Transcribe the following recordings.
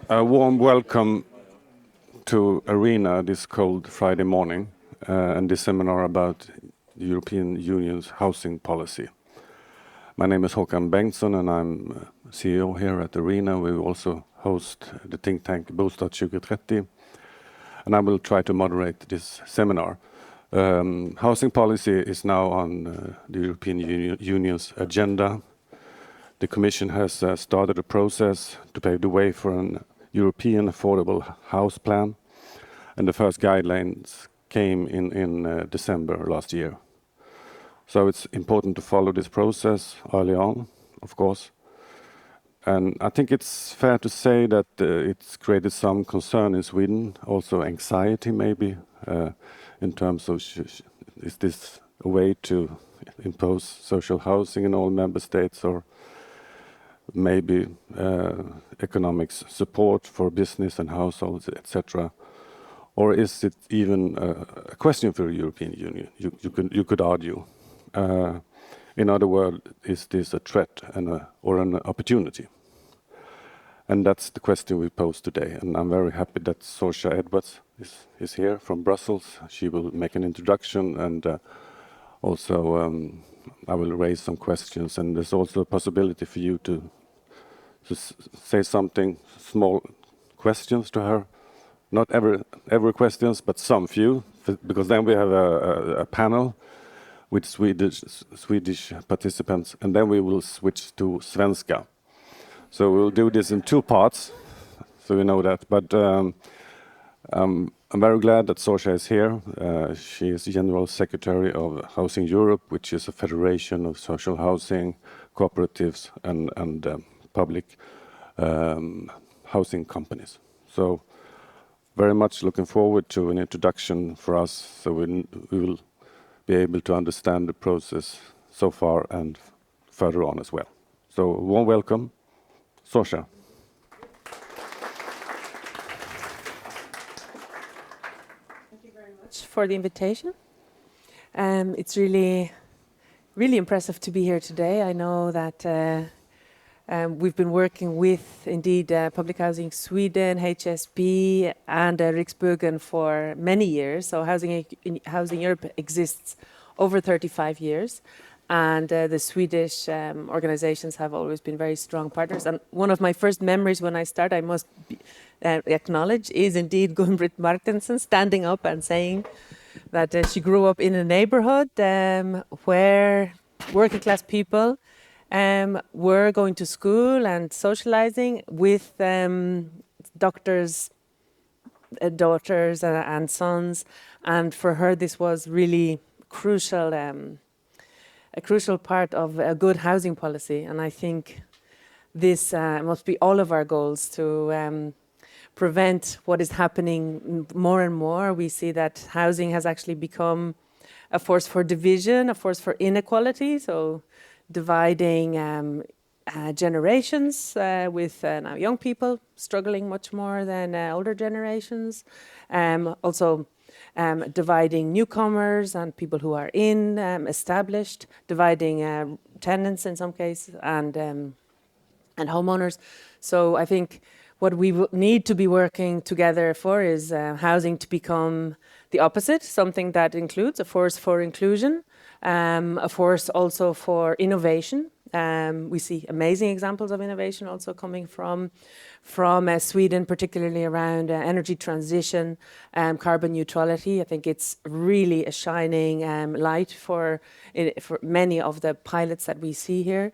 A warm welcome to Arena this cold Friday morning and this seminar about the European Union's housing policy. My name is Håkan Bengtsson and I'm CEO here at Arena. We also host the think tank Bostad 2030 and I will try to moderate this seminar. Housing policy is now on the European Union's agenda. The Commission has started a process to pave the way for an European affordable house plan, and the first guidelines came in December last year. So it's important to follow this process early on, of course. And I think it's fair to say that it's created some concern in Sweden, also anxiety maybe, in terms of is this a way to impose social housing in all member states, or maybe economic support for business and households, etc. Or is it even a question for the European Union? You could argue. In other words, is this a threat or an opportunity? And that's the question we pose today. And I'm very happy that Sorcha Edwards is here from Brussels. She will make an introduction and also I will raise some questions. And there's also a possibility for you to say something, small questions to her. Not every questions, but some few, because then we have a panel with Swedish participants, and then we will switch to svenska. So we'll do this in two parts, so you know that. But I'm very glad that Sorcha is here. She is General Secretary of Housing Europe, which is a federation of social housing, cooperatives, and public housing companies. So very much looking forward to an introduction for us, so we will be able to understand the process so far and further on as well. So warm welcome, Sorcha. Thank you very much for the invitation. It's really impressive to be here today. I know that we've been working with, indeed, Public Housing Sweden, HSB, and Riksbyggen for many years. So Housing Europe exists over 35 years. And the Swedish organizations have always been very strong partners. And one of my first memories when I started, I must acknowledge, is indeed Gun-Britt Martensen standing up and saying that she grew up in a neighborhood where working class people were going to school and socializing with doctors' daughters and sons. And for her, this was really crucial. A crucial part of a good housing policy, and I think this must be all of our goals to prevent what is happening more and more. We see that housing has actually become a force for division, a force for inequality, so dividing generations with now young people struggling much more than older generations. Also dividing newcomers and people who are established, dividing tenants in some cases, and homeowners. So I think what we need to be working together for is housing to become the opposite, something that includes a force for inclusion, a force also for innovation. We see amazing examples of innovation also coming from Sweden, particularly around energy transition, carbon neutrality. I think it's really a shining light for many of the pilots that we see here.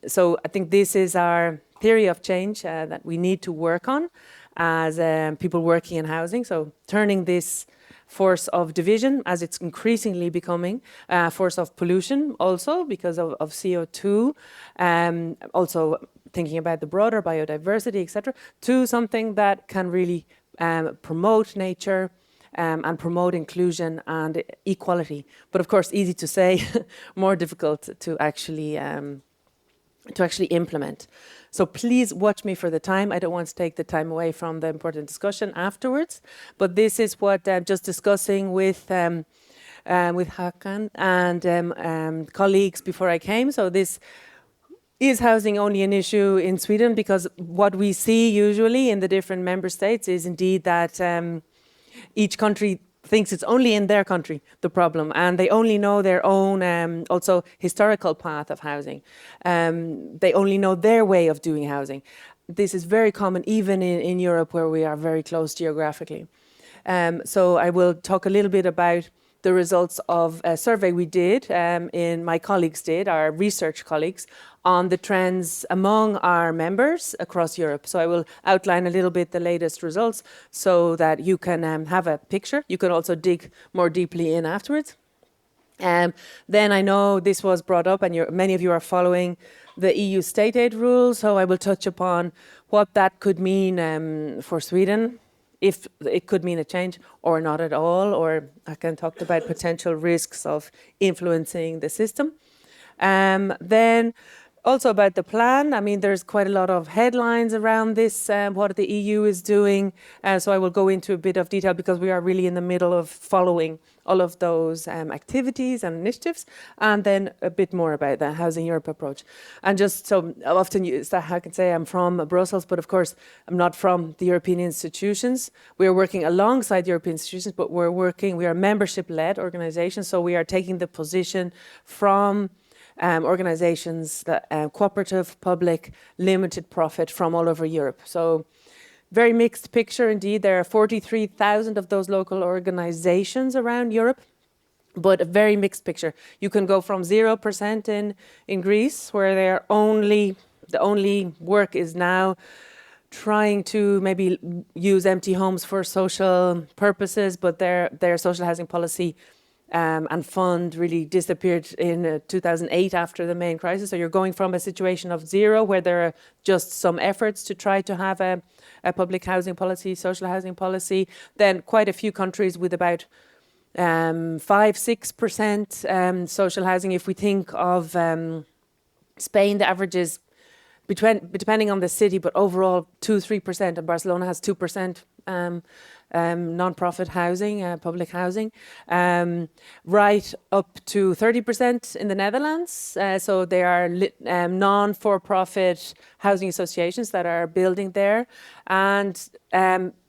So I think this is our theory of change that we need to work on as people working in housing. So turning this force of division, as it's increasingly becoming a force of pollution also because of CO2, also thinking about the broader biodiversity, etc., to something that can really promote nature and promote inclusion and equality. But of course, easy to say, more difficult to actually implement. So please watch me for the time. I don't want to take the time away from the important discussion afterwards. But this is what I'm just discussing with Håkan and colleagues before I came. So this Is housing only an issue in Sweden? Because what we see usually in the different member states is indeed that each country thinks it's only in their country the problem, and they only know their own also historical path of housing. They only know their way of doing housing. This is very common even in Europe, where we are very close geographically. So I will talk a little bit about the results of a survey we did, my colleagues did, our research colleagues, on the trends among our members across Europe. So I will outline a little bit the latest results so that you can have a picture. You can also dig more deeply in afterwards. Then I know this was brought up, and many of you are following the EU state aid rules, so I will touch upon what that could mean for Sweden, if it could mean a change or not at all, or I can talk about potential risks of influencing the system. Then also about the plan. I mean, there's quite a lot of headlines around this, what the EU is doing. So I will go into a bit of detail because we are really in the middle of following all of those activities and initiatives, and then a bit more about the Housing Europe approach. And just so often I can say I'm from Brussels, but of course I'm not from the European institutions. We are working alongside European institutions, but we are a membership-led organization, so we are taking the position from organizations, cooperative, public, limited profit from all over Europe. So very mixed picture indeed. There are 43,000 of those local organizations around Europe, but a very mixed picture. You can go from 0% in Greece, where the only work is now trying to maybe use empty homes for social purposes, but their social housing policy and fund really disappeared in 2008 after the main crisis. So you're going from a situation of zero, where there are just some efforts to try to have a public housing policy, social housing policy, then quite a few countries with about 5-6% social housing. If we think of Spain, the average is depending on the city, but overall 2-3%, and Barcelona has 2% non-profit housing, public housing, right up to 30% in the Netherlands. So there are non-for-profit housing associations that are building there. And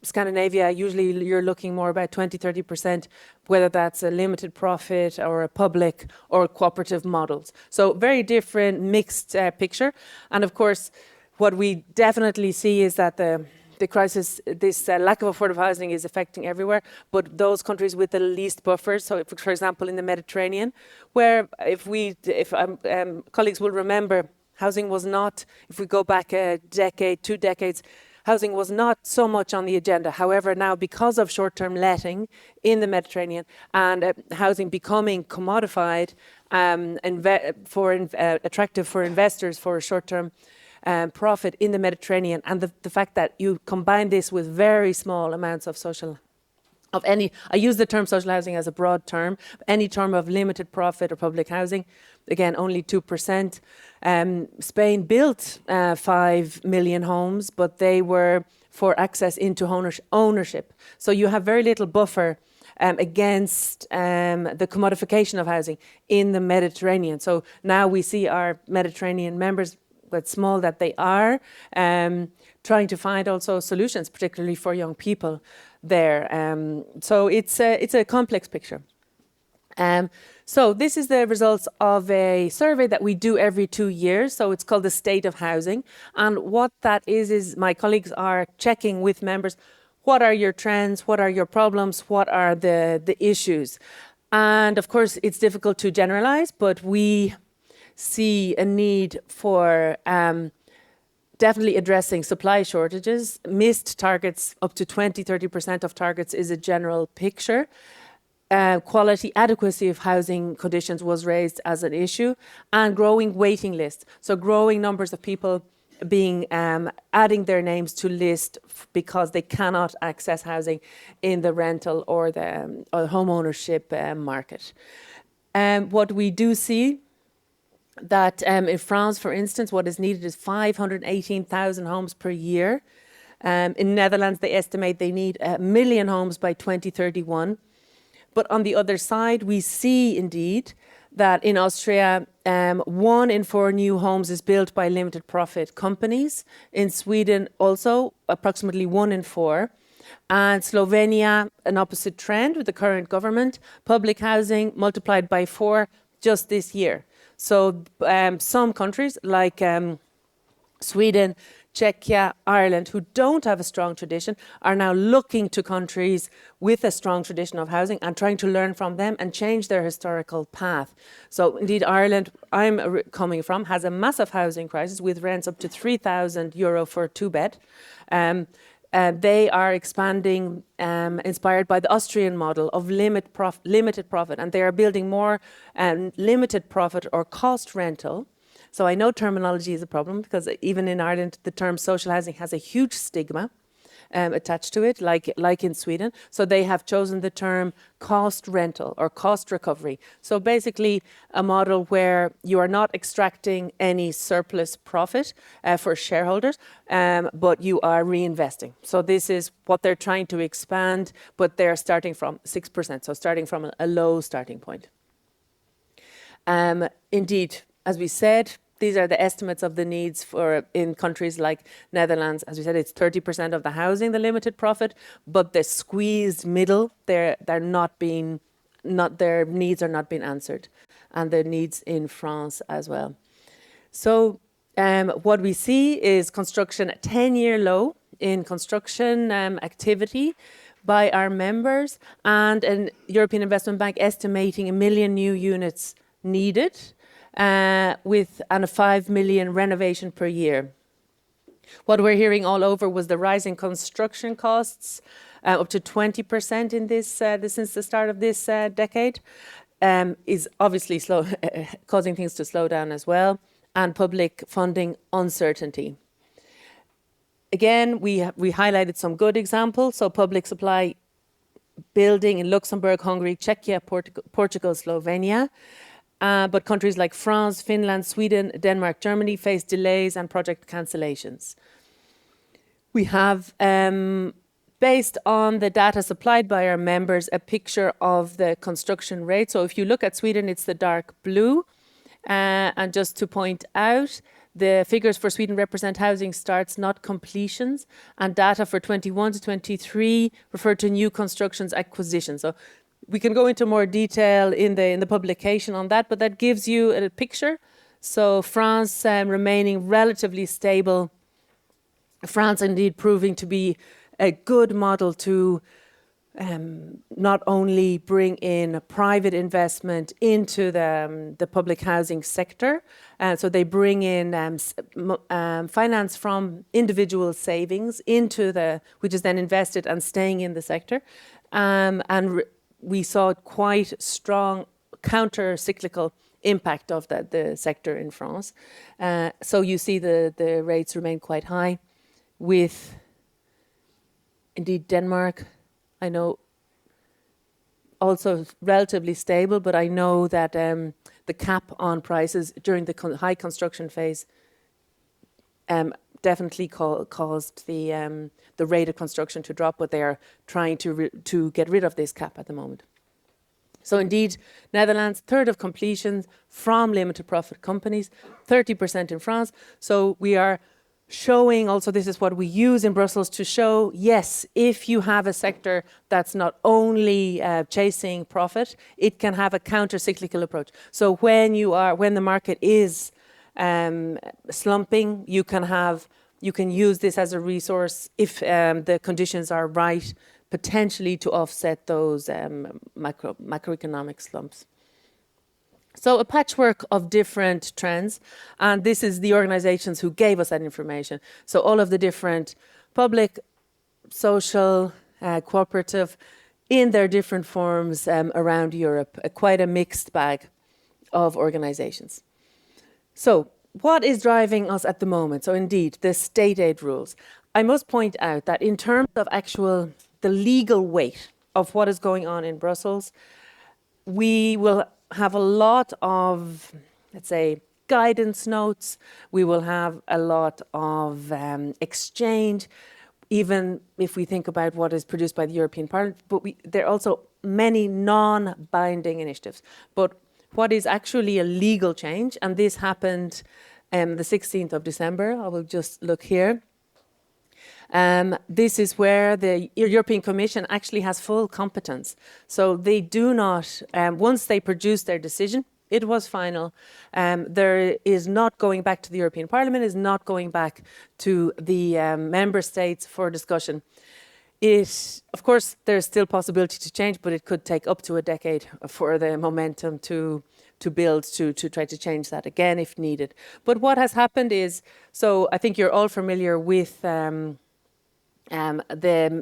Scandinavia, usually you're looking more about 20-30%, whether that's a limited profit or a public or cooperative models. So very different, mixed picture. And of course, what we definitely see is that the crisis, this lack of affordable housing is affecting everywhere, but those countries with the least buffers, so for example in the Mediterranean, where if colleagues will remember, housing was not, if we go back a decade, 2 decades, housing was not so much on the agenda. However, now because of short-term letting in the Mediterranean and housing becoming commodified and attractive for investors for a short-term profit in the Mediterranean, and the fact that you combine this with very small amounts of I use the term social housing as a broad term, any term of limited profit or public housing, again, only 2%. Spain built 5 million homes, but they were for access into ownership. So you have very little buffer against the commodification of housing in the Mediterranean. So now we see our Mediterranean members, but small that they are, trying to find also solutions, particularly for young people there. So it's a complex picture. So this is the results of a survey that we do every 2 years. So it's called the State of Housing. And what that is my colleagues are checking with members, what are your trends, what are your problems, what are the issues? And of course, it's difficult to generalize, but we see a need for definitely addressing supply shortages. Missed targets, up to 20-30% of targets is a general picture. Quality, adequacy of housing conditions was raised as an issue, and growing waiting lists. So growing numbers of people being adding their names to list because they cannot access housing in the rental or the home ownership market. What we do see that in France, for instance, what is needed is 518,000 homes per year. In Netherlands, they estimate they need 1 million homes by 2031. But on the other side, we see indeed that in Austria, 1 in 4 new homes is built by limited profit companies. In Sweden, also approximately 1 in 4. And Slovenia, an opposite trend with the current government, public housing multiplied by 4 just this year. So some countries like Sweden, Czechia, Ireland, who don't have a strong tradition, are now looking to countries with a strong tradition of housing and trying to learn from them and change their historical path. So indeed, Ireland, I'm coming from, has a massive housing crisis with rents up to €3,000 for a 2-bed. They are expanding, inspired by the Austrian model of limited profit, and they are building more limited profit or cost rental. So I know terminology is a problem because even in Ireland, the term social housing has a huge stigma attached to it, like in Sweden. So they have chosen the term cost rental or cost recovery. So basically a model where you are not extracting any surplus profit for shareholders, but you are reinvesting. So this is what they're trying to expand, but they're starting from 6%, so starting from a low starting point. Indeed, as we said, these are the estimates of the needs for in countries like Netherlands. As we said, it's 30% of the housing, the limited profit, but the squeezed middle, their needs are not being answered, and the needs in France as well. So what we see is construction, a 10-year low in construction activity by our members, and an European Investment Bank estimating 1 million new units needed, with a 5 million renovation per year. What we're hearing all over was the rising construction costs, up to 20% in this since the start of this decade, is obviously causing things to slow down as well, and public funding uncertainty. Again, we highlighted some good examples. So public supply building in Luxembourg, Hungary, Czechia, Portugal, Slovenia. But countries like France, Finland, Sweden, Denmark, Germany face delays and project cancellations. We have, based on the data supplied by our members, a picture of the construction rate. So if you look at Sweden, it's the dark blue. And just to point out, the figures for Sweden represent housing starts, not completions, and data for 21 to 23 refer to new constructions acquisitions. So we can go into more detail in the publication on that, but that gives you a picture. So France remaining relatively stable. France indeed proving to be a good model to not only bring in private investment into the public housing sector. So they bring in finance from individual savings into which is then invested and staying in the sector. We saw quite strong counter-cyclical impact of the sector in France. So you see the rates remain quite high, with indeed Denmark, I know, also relatively stable, but I know that the cap on prices during the high construction phase definitely caused the rate of construction to drop, but they are trying to get rid of this cap at the moment. So indeed, Netherlands, 1/3 of completions from limited profit companies, 30% in France. So we are showing also, this is what we use in Brussels to show, yes, if you have a sector that's not only chasing profit, it can have a counter-cyclical approach. So when the market is slumping, you can use this as a resource if the conditions are right, potentially to offset those macroeconomic slumps. So a patchwork of different trends, and this is the organizations who gave us that information. So all of the different public, social, cooperative, in their different forms around Europe, quite a mixed bag of organizations. So what is driving us at the moment? So indeed, the state aid rules. I must point out that in terms of the legal weight of what is going on in Brussels, we will have a lot of, let's say, guidance notes. We will have a lot of exchange, even if we think about what is produced by the European Parliament. But there are also many non-binding initiatives. But what is actually a legal change, and this happened the 16th of December. I will just look here. This is where the European Commission actually has full competence. So they do not, once they produce their decision, it was final. There is not going back to the European Parliament, is not going back to the member states for discussion. Of course, there's still possibility to change, but it could take up to a decade for the momentum to build to try to change that again if needed. But what has happened is, so I think you're all familiar with the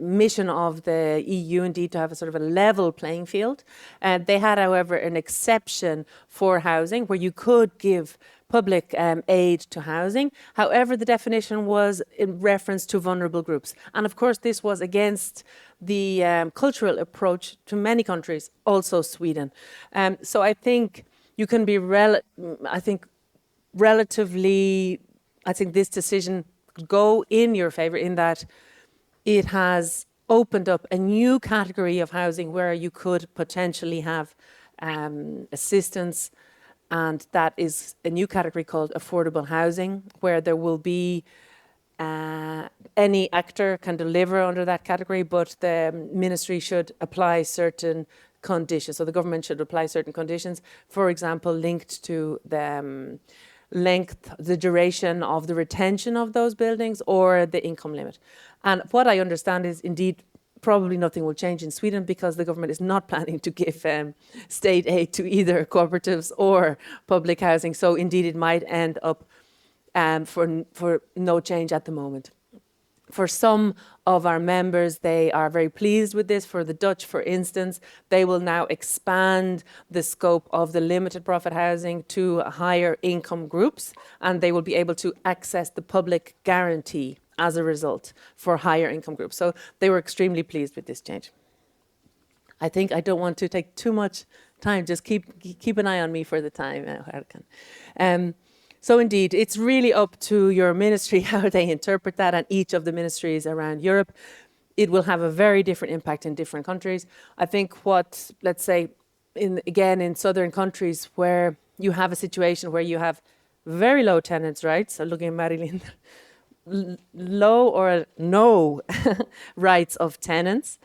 mission of the EU, indeed, to have a sort of a level playing field. They had, however, an exception for housing where you could give public aid to housing. However, the definition was in reference to vulnerable groups. And of course, this was against the cultural approach to many countries, also Sweden. So I think you can be relatively, I think this decision could go in your favor in that it has opened up a new category of housing where you could potentially have assistance, and that is a new category called affordable housing, where there will be any actor can deliver under that category, but the ministry should apply certain conditions. So the government should apply certain conditions, for example, linked to the length, the duration of the retention of those buildings or the income limit. And what I understand is indeed probably nothing will change in Sweden because the government is not planning to give state aid to either cooperatives or public housing. So indeed it might end up for no change at the moment. For some of our members, they are very pleased with this. For the Dutch, for instance, they will now expand the scope of the limited profit housing to higher income groups, and they will be able to access the public guarantee as a result for higher income groups. So they were extremely pleased with this change. I think I don't want to take too much time. Just keep an eye on me for the time, Håkan. So indeed, it's really up to your ministry how they interpret that, and each of the ministries around Europe. It will have a very different impact in different countries. I think what, let's say, in southern countries where you have a situation where you have very low tenants' rights, so looking at Marilyn, low or no rights of tenants,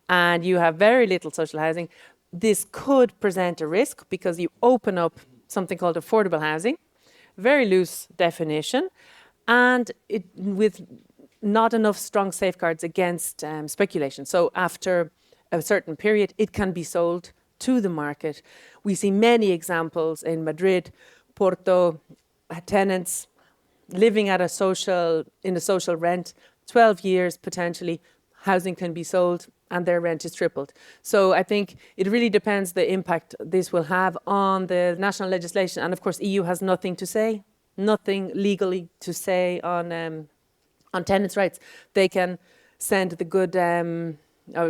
and you have very little social housing, this could present a risk because you open up something called affordable housing, very loose definition, and with not enough strong safeguards against speculation. So after a certain period, it can be sold to the market. We see many examples in Madrid, Porto, tenants living at in a social rent, 12 years potentially, housing can be sold and their rent is tripled. So I think it really depends the impact this will have on the national legislation. And of course, EU has nothing to say, nothing legally to say on tenants' rights. They can send the good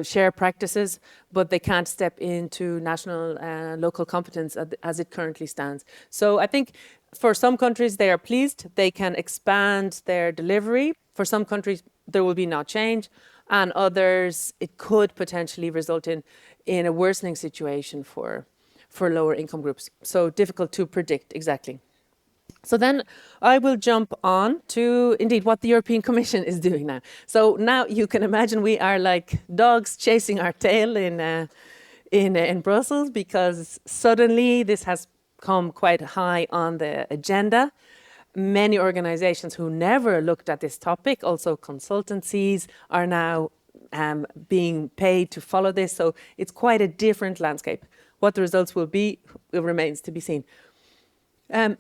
share practices, but they can't step into national local competence as it currently stands. So I think for some countries, they are pleased. They can expand their delivery. For some countries, there will be no change. And others, it could potentially result in a worsening situation for lower income groups. So difficult to predict exactly. So then I will jump on to indeed what the European Commission is doing now. So now you can imagine we are like dogs chasing our tail in Brussels, because suddenly this has come quite high on the agenda. Many organizations who never looked at this topic, also consultancies, are now being paid to follow this. So it's quite a different landscape. What the results will be, it remains to be seen.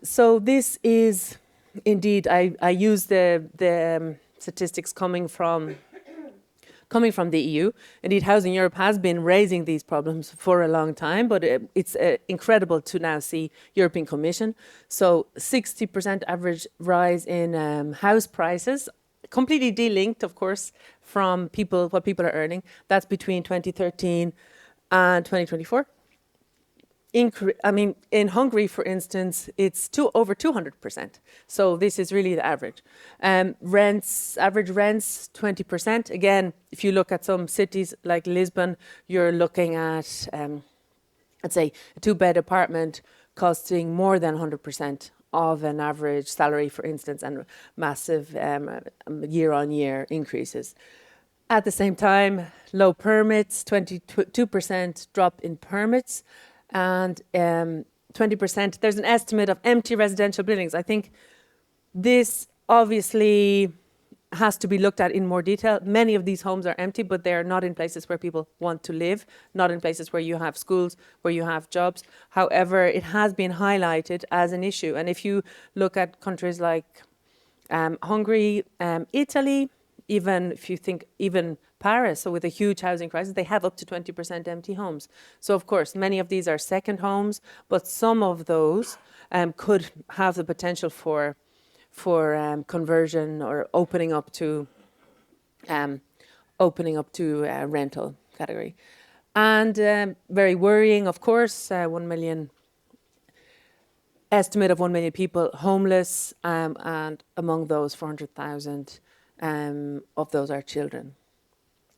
So this is indeed, I use the statistics coming from the EU. Indeed, Housing Europe has been raising these problems for a long time, but it's incredible to now see European Commission. So 60% average rise in house prices, completely delinked, of course, from what people are earning. That's between 2013 and 2024. In Hungary, for instance, it's over 200%. So this is really the average. Average rents, 20%. Again, if you look at some cities like Lisbon, you're looking at, let's say, a 2-bed apartment costing more than 100% of an average salary, for instance, and massive year-on-year increases. At the same time, low permits, 22% drop in permits, and 20%, there's an estimate of empty residential buildings. I think this obviously has to be looked at in more detail. Many of these homes are empty, but they're not in places where people want to live, not in places where you have schools, where you have jobs. However, it has been highlighted as an issue. And if you look at countries like Hungary, Italy, even if you think even Paris, so with a huge housing crisis, they have up to 20% empty homes. So of course, many of these are second homes, but some of those could have the potential for conversion or opening up to rental category. And very worrying, of course, 1 million, estimate of 1 million people homeless, and among those 400,000 of those are children.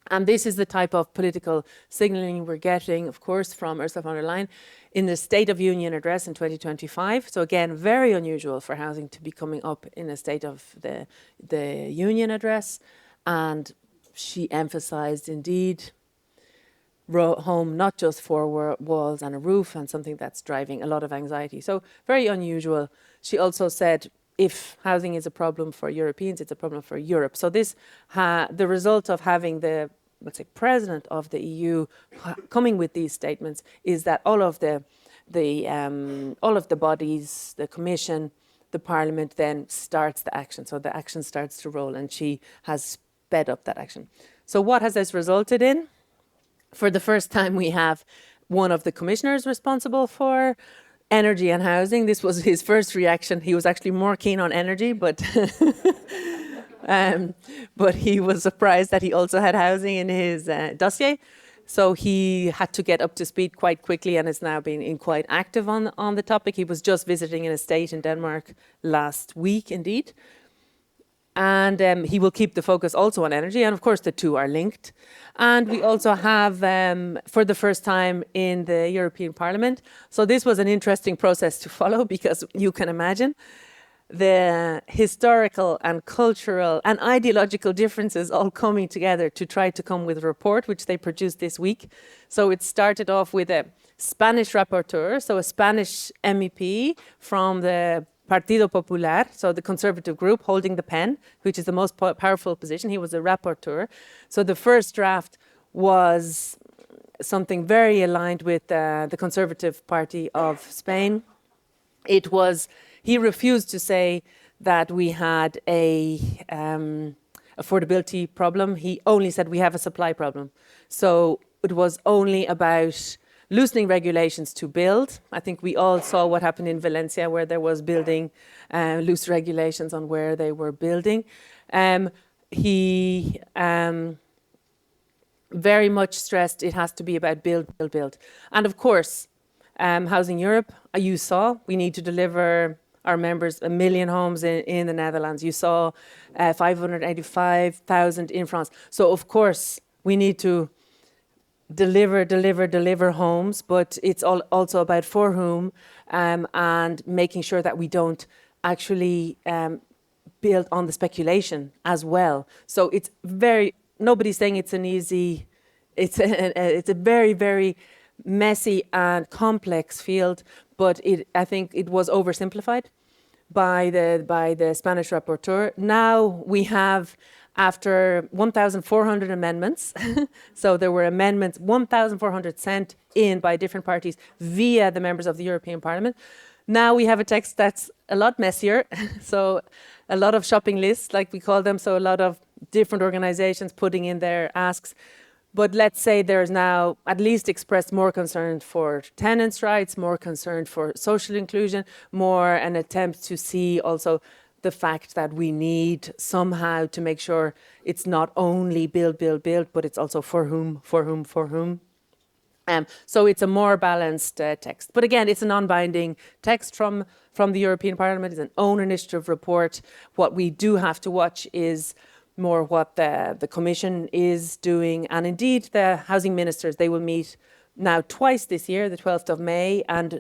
And this is the type of political signaling we're getting, of course, from Ursula von der Leyen in the State of Union address in 2025. So again, very unusual for housing to be coming up in a State of the Union address. And she emphasized indeed home, not just four walls and a roof, and something that's driving a lot of anxiety. So very unusual. She also said, if housing is a problem for Europeans, it's a problem for Europe. So this, the result of having the, let's say, president of the EU coming with these statements is that all of the bodies, the Commission, the Parliament, then starts the action. So the action starts to roll, and she has sped up that action. So what has this resulted in? For the first time, we have one of the commissioners responsible for energy and housing. This was his first reaction. He was actually more keen on energy, but but he was surprised that he also had housing in his dossier. So he had to get up to speed quite quickly, and has now been quite active on the topic. He was just visiting an estate in Denmark last week, indeed. And he will keep the focus also on energy, and of course the two are linked. And we also have, for the first time in the European Parliament, so this was an interesting process to follow, because you can imagine the historical and cultural and ideological differences all coming together to try to come with a report, which they produced this week. So it started off with a Spanish rapporteur, so a Spanish MEP from the Partido Popular, so the conservative group, holding the pen, which is the most powerful position. He was a rapporteur. So the first draft was something very aligned with the Conservative Party of Spain. It was, he refused to say that we had a affordability problem. He only said we have a supply problem. So it was only about loosening regulations to build. I think we all saw what happened in Valencia, where there was building, loose regulations on where they were building. He very much stressed it has to be about build, build, build. And of course, Housing Europe, you saw, we need to deliver our members 1 million homes in the Netherlands. You saw 585,000 in France. So of course, we need to deliver homes, but it's also about for whom, and making sure that we don't actually build on the speculation as well. So it's very, nobody's saying it's an easy, it's a very, very messy and complex field, but I think it was oversimplified by the Spanish rapporteur. Now we have, after 1,400 amendments, so there were amendments, 1,400 sent in by different parties via the members of the European Parliament. Now we have a text that's a lot messier, so a lot of shopping lists, like we call them, so a lot of different organizations putting in their asks. But let's say there's now at least expressed more concern for tenants' rights, more concern for social inclusion, more an attempt to see also the fact that we need somehow to make sure it's not only build, build, build, but it's also for whom. So it's a more balanced text. But again, it's a non-binding text from the European Parliament. It's an own initiative report. What we do have to watch is more what the Commission is doing. And indeed, the housing ministers, they will meet now twice this year, the 12th of May, and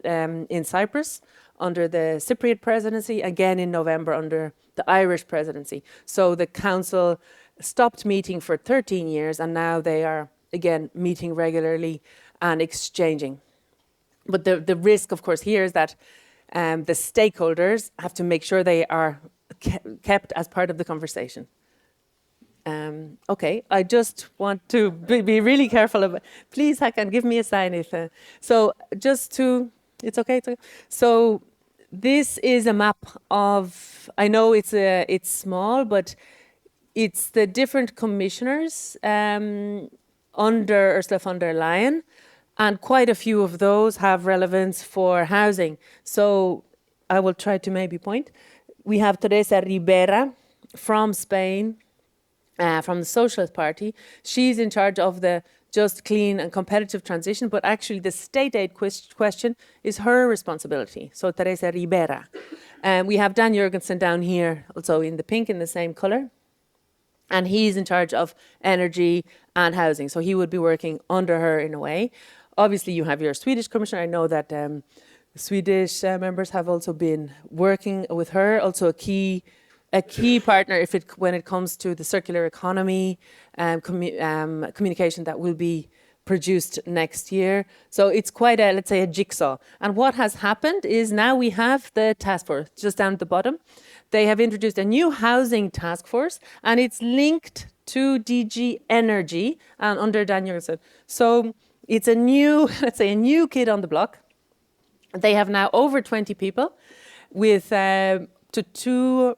in Cyprus under the Cypriot presidency, again in November under the Irish presidency. So the council stopped meeting for 13 years, and now they are again meeting regularly and exchanging. But the risk, of course, here is that the stakeholders have to make sure they are kept as part of the conversation. Okay, I just want to be really careful about. Please, Hakan, give me a sign if. So just to, it's okay. So this is a map of. I know it's small, but it's the different commissioners under Ursula von der Leyen, and quite a few of those have relevance for housing. So I will try to maybe point. We have Teresa Ribera from Spain. From the Socialist Party. She's in charge of the just, clean and competitive transition, but actually the state aid question is her responsibility. So Teresa Ribera. We have Dan Jurgensen down here, also in the pink, in the same colour. And he's in charge of energy and housing. So he would be working under her in a way. Obviously, you have your Swedish commissioner. I know that Swedish members have also been working with her, also a key partner when it comes to the circular economy communication that will be produced next year. So it's quite a, let's say, a jigsaw. And what has happened is now we have the task force just down at the bottom. They have introduced a new housing task force, and it's linked to DG Energy and under Dan Jurgensen. So it's a new, let's say, a new kid on the block. They have now over 20 people with two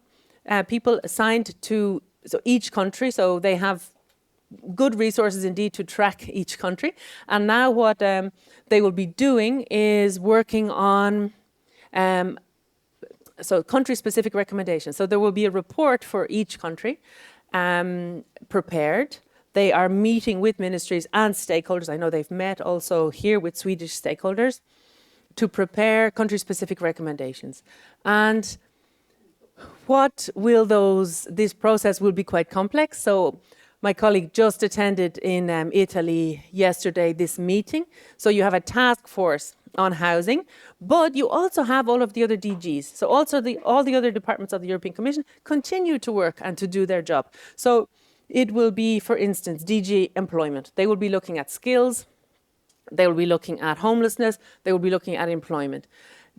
people assigned to each country, so they have good resources indeed to track each country. And now what they will be doing is working on country-specific recommendations. So there will be a report for each country prepared. They are meeting with ministries and stakeholders. I know they've met also here with Swedish stakeholders to prepare country-specific recommendations. And what will this process will be quite complex. So my colleague just attended in Italy yesterday this meeting. So you have a task force on housing, but you also have all of the other DGs. So also all the other departments of the European Commission continue to work and to do their job. So it will be, for instance, DG employment. They will be looking at skills. They will be looking at homelessness. They will be looking at employment.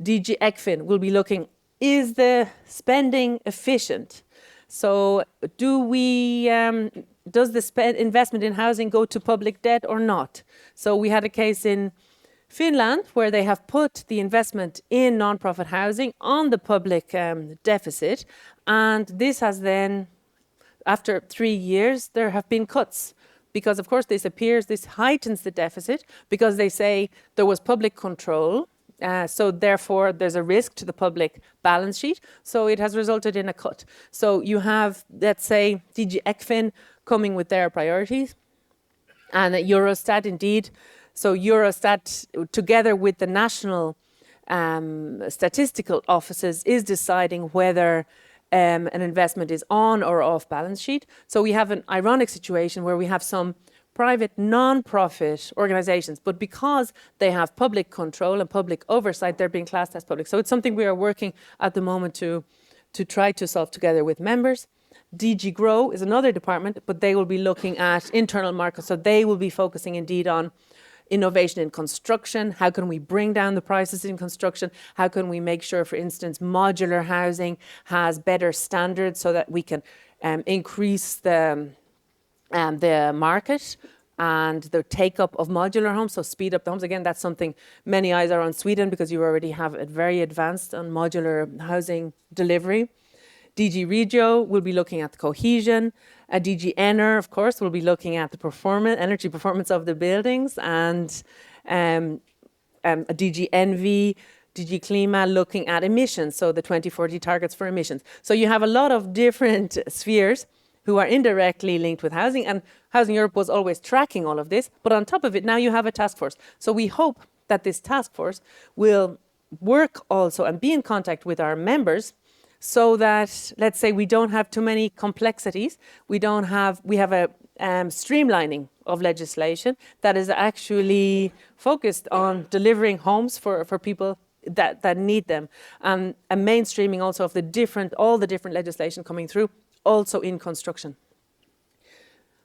DG ECFIN will be looking, is the spending efficient? So does the investment in housing go to public debt or not? So we had a case in Finland where they have put the investment in non-profit housing on the public deficit, and this has then, after 3 years, there have been cuts. Because of course this heightens the deficit, because they say there was public control, so therefore there's a risk to the public balance sheet. So it has resulted in a cut. So you have, let's say, DG ECFIN coming with their priorities, and Eurostat indeed. So Eurostat, together with the national statistical offices, is deciding whether an investment is on or off balance sheet. So we have an ironic situation where we have some private non-profit organizations, but because they have public control and public oversight, they're being classed as public. So it's something we are working at the moment to try to solve together with members. DG Grow is another department, but they will be looking at internal markets. So they will be focusing indeed on innovation in construction. How can we bring down the prices in construction? How can we make sure, for instance, modular housing has better standards so that we can increase the market and the take-up of modular homes, so speed up the homes. Again, that's something many eyes are on Sweden, because you already have it very advanced on modular housing delivery. DG Regio will be looking at the cohesion. DG Ener, of course, will be looking at the energy performance of the buildings, and DG Envy, DG Klima looking at emissions, so the 2040 targets for emissions. So you have a lot of different spheres who are indirectly linked with housing, and Housing Europe was always tracking all of this. But on top of it, now you have a task force. So we hope that this task force will work also and be in contact with our members, so that, let's say, we don't have too many complexities. We have a streamlining of legislation that is actually focused on delivering homes for people that need them, and a mainstreaming also of all the different legislation coming through, also in construction.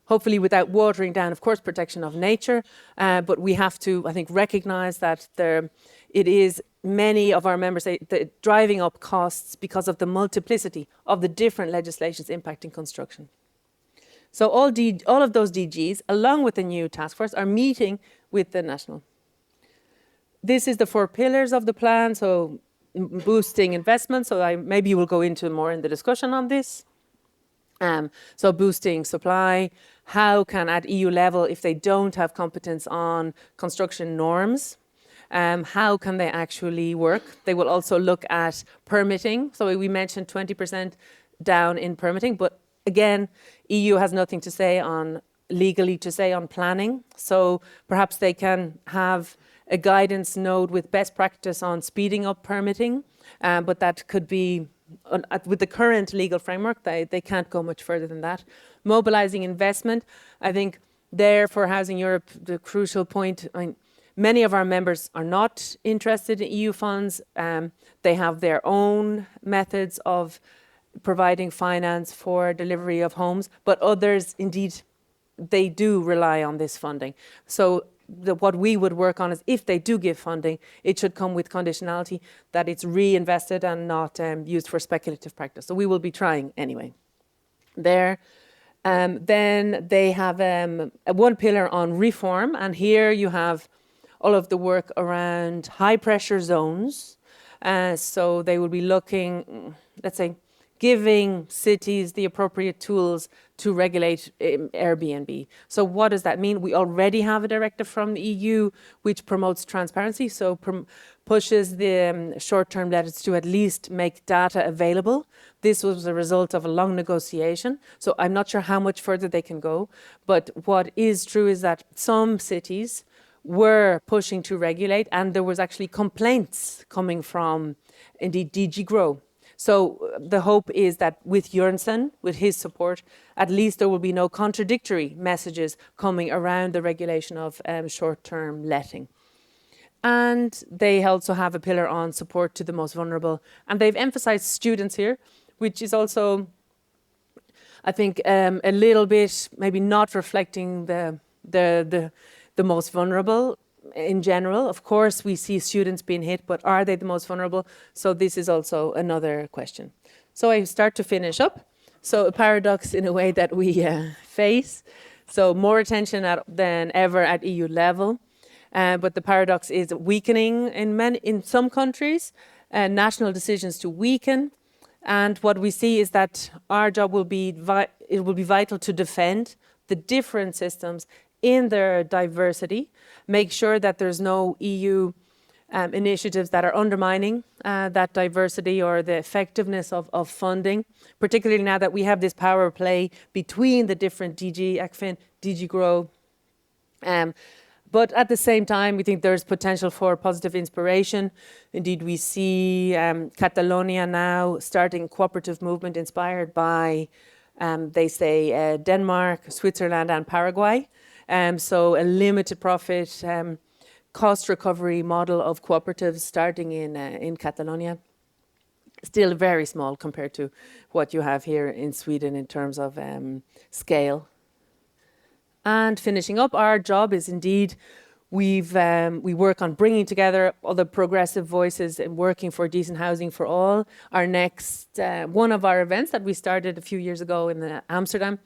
Hopefully without watering down, of course, protection of nature, but we have to, I think, recognize that it is many of our members say that driving up costs because of the multiplicity of the different legislations impacting construction. So all of those DGs, along with the new task force, are meeting with the national. This is the 4 pillars of the plan, so boosting investment, so maybe we'll go into more in the discussion on this. So boosting supply, how can at EU level, if they don't have competence on construction norms, how can they actually work? They will also look at permitting. So we mentioned 20% down in permitting, but again, EU has nothing to say on, legally to say on planning. So perhaps they can have a guidance node with best practice on speeding up permitting, but that could be, with the current legal framework, they can't go much further than that. Mobilizing investment, I think there for Housing Europe, the crucial point, many of our members are not interested in EU funds. They have their own methods of providing finance for delivery of homes, but others, indeed, they do rely on this funding. So what we would work on is if they do give funding, it should come with conditionality that it's reinvested and not used for speculative practice. So we will be trying anyway. Then they have one pillar on reform, and here you have all of the work around high pressure zones. So they will be looking, let's say, giving cities the appropriate tools to regulate Airbnb. So what does that mean? We already have a directive from the EU which promotes transparency, so pushes the short-term letters to at least make data available. This was a result of a long negotiation, so I'm not sure how much further they can go, but what is true is that some cities were pushing to regulate, and there was actually complaints coming from, indeed, DG Grow. So the hope is that with Jørgensen, with his support, at least there will be no contradictory messages coming around the regulation of short-term letting. And they also have a pillar on support to the most vulnerable. And they've emphasized students here, which is also, I think, a little bit maybe not reflecting the most vulnerable in general. Of course, we see students being hit, but are they the most vulnerable? So this is also another question. So I start to finish up. So a paradox in a way that we face. So more attention than ever at EU level. But the paradox is weakening in some countries, national decisions to weaken. And what we see is that our job will be vital to defend the different systems in their diversity, make sure that there's no EU initiatives that are undermining that diversity or the effectiveness of funding, particularly now that we have this power play between the different DG ECFIN, DG Grow. But at the same time, we think there's potential for positive inspiration. Indeed, we see Catalonia now starting a cooperative movement inspired by, they say, Denmark, Switzerland and Paraguay. So a limited profit cost recovery model of cooperatives starting in Catalonia. Still very small compared to what you have here in Sweden in terms of scale. And finishing up, our job is indeed, we work on bringing together all the progressive voices and working for decent housing for all. Our next, one of our events that we started a few years ago in Amsterdam,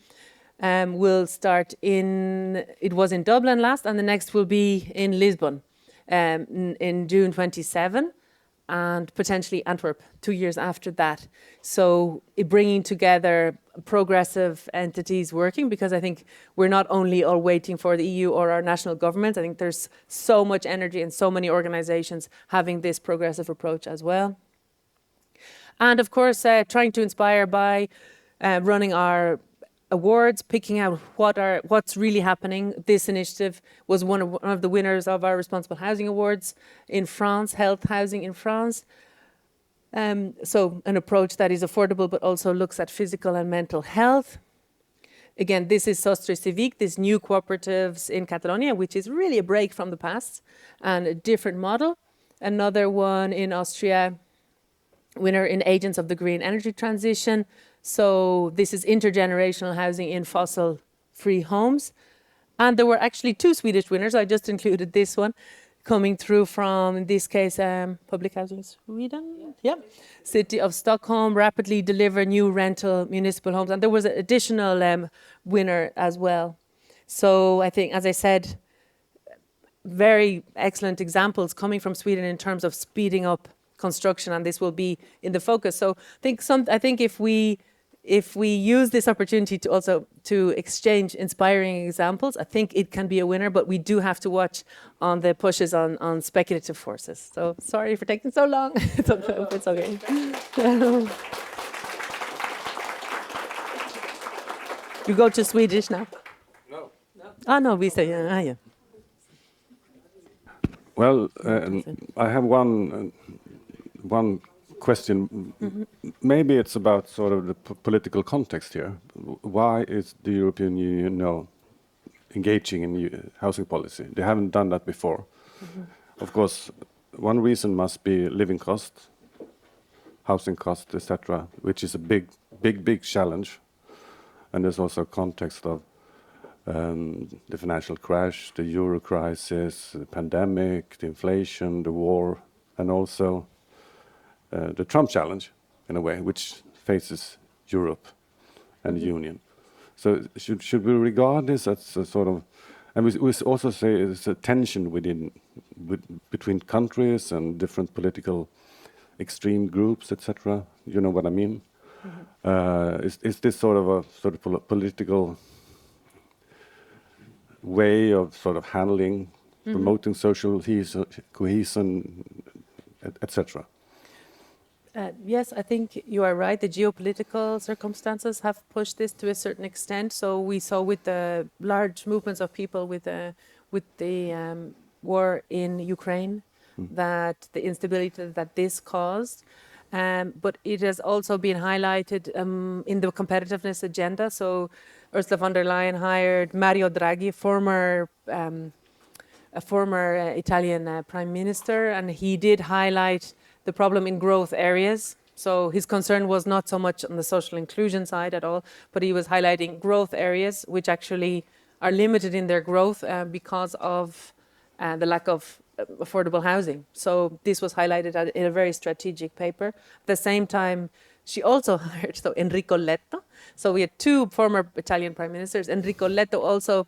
will start it was in Dublin last, and the next will be in Lisbon in June 27, and potentially Antwerp 2 years after that. So bringing together progressive entities working, because I think we're not only all waiting for the EU or our national governments. I think there's so much energy and so many organizations having this progressive approach as well. And of course, trying to inspire by running our awards, picking out what's really happening. This initiative was one of the winners of our Responsible Housing Awards in France, health housing in France. So an approach that is affordable but also looks at physical and mental health. again, this is Sostre Civic, these new cooperatives in Catalonia, which is really a break from the past and a different model. Another one in Austria, winner in Agents of the Green Energy Transition. So this is intergenerational housing in fossil-free homes. And there were actually 2 Swedish winners. I just included this one coming through from, in this case, Public Housing Sweden. Yeah. City of Stockholm, rapidly deliver new rental municipal homes. And there was an additional winner as well. So I think, as I said, very excellent examples coming from Sweden in terms of speeding up construction, and this will be in the focus. So I think if we use this opportunity to also to exchange inspiring examples, I think it can be a winner, but we do have to watch on the pushes on speculative forces. So sorry for taking so long. It's okay. You go to Swedish now? No. Oh, no, we say, yeah. Well, I have one question. Maybe it's about sort of the political context here. Why is the European Union now engaging in housing policy? They haven't done that before. Of course, one reason must be living cost, housing cost, etc., which is a big challenge. And there's also a context of the financial crash, the euro crisis, the pandemic, the inflation, the war, and also the Trump challenge, in a way, which faces Europe and the Union. So should we regard this as a sort of, and we also say it's a tension between countries and different political extreme groups, etc. You know what I mean? Is this sort of political way of sort of handling, promoting social cohesion, etc.? Yes, I think you are right. The geopolitical circumstances have pushed this to a certain extent. So we saw with the large movements of people with the war in Ukraine, that the instability that this caused. But it has also been highlighted in the competitiveness agenda. So Ursula von der Leyen hired Mario Draghi, a former Italian prime minister, and he did highlight the problem in growth areas. So his concern was not so much on the social inclusion side at all, but he was highlighting growth areas which actually are limited in their growth because of the lack of affordable housing. So this was highlighted in a very strategic paper. At the same time, she also hired Enrico Letta. So we had 2 former Italian prime ministers. Enrico Letta also,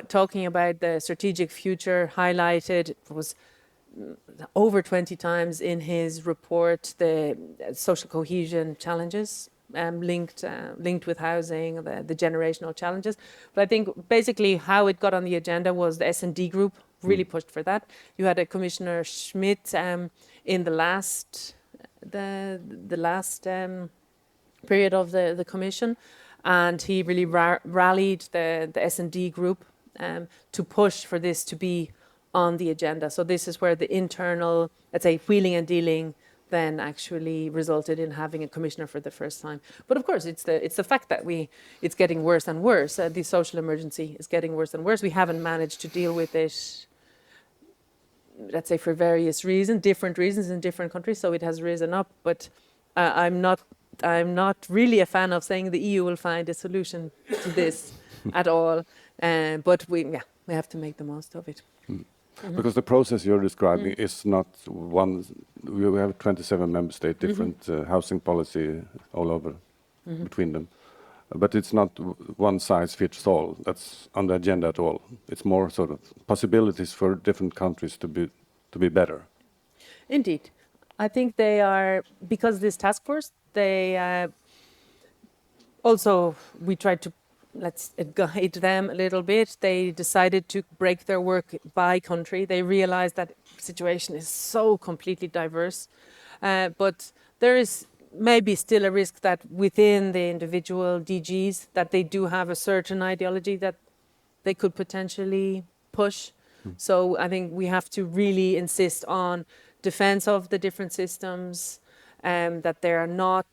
talking about the strategic future, highlighted, was over 20 times in his report, the social cohesion challenges linked with housing, the generational challenges. But I think basically how it got on the agenda was the S&D group really pushed for that. You had a Commissioner Schmidt in the last period of the commission, and he really rallied the S&D group to push for this to be on the agenda. So this is where the internal, let's say, wheeling and dealing then actually resulted in having a commissioner for the first time. But of course, it's the fact that it's getting worse and worse. The social emergency is getting worse and worse. We haven't managed to deal with it, let's say, for various reasons, different reasons in different countries. So it has risen up. But I'm not really a fan of saying the EU will find a solution to this at all. But we have to make the most of it. Because the process you're describing is not one. We have 27 member states, different housing policy all over between them, but it's not one size fits all. That's on the agenda at all. It's more sort of possibilities for different countries to be better. Indeed, I think they are, because this task force. They also, we tried to guide them a little bit. They decided to break their work by country. They realized that the situation is so completely diverse. But there is maybe still a risk that within the individual DGs that they do have a certain ideology that they could potentially push. So I think we have to really insist on defense of the different systems, that they are not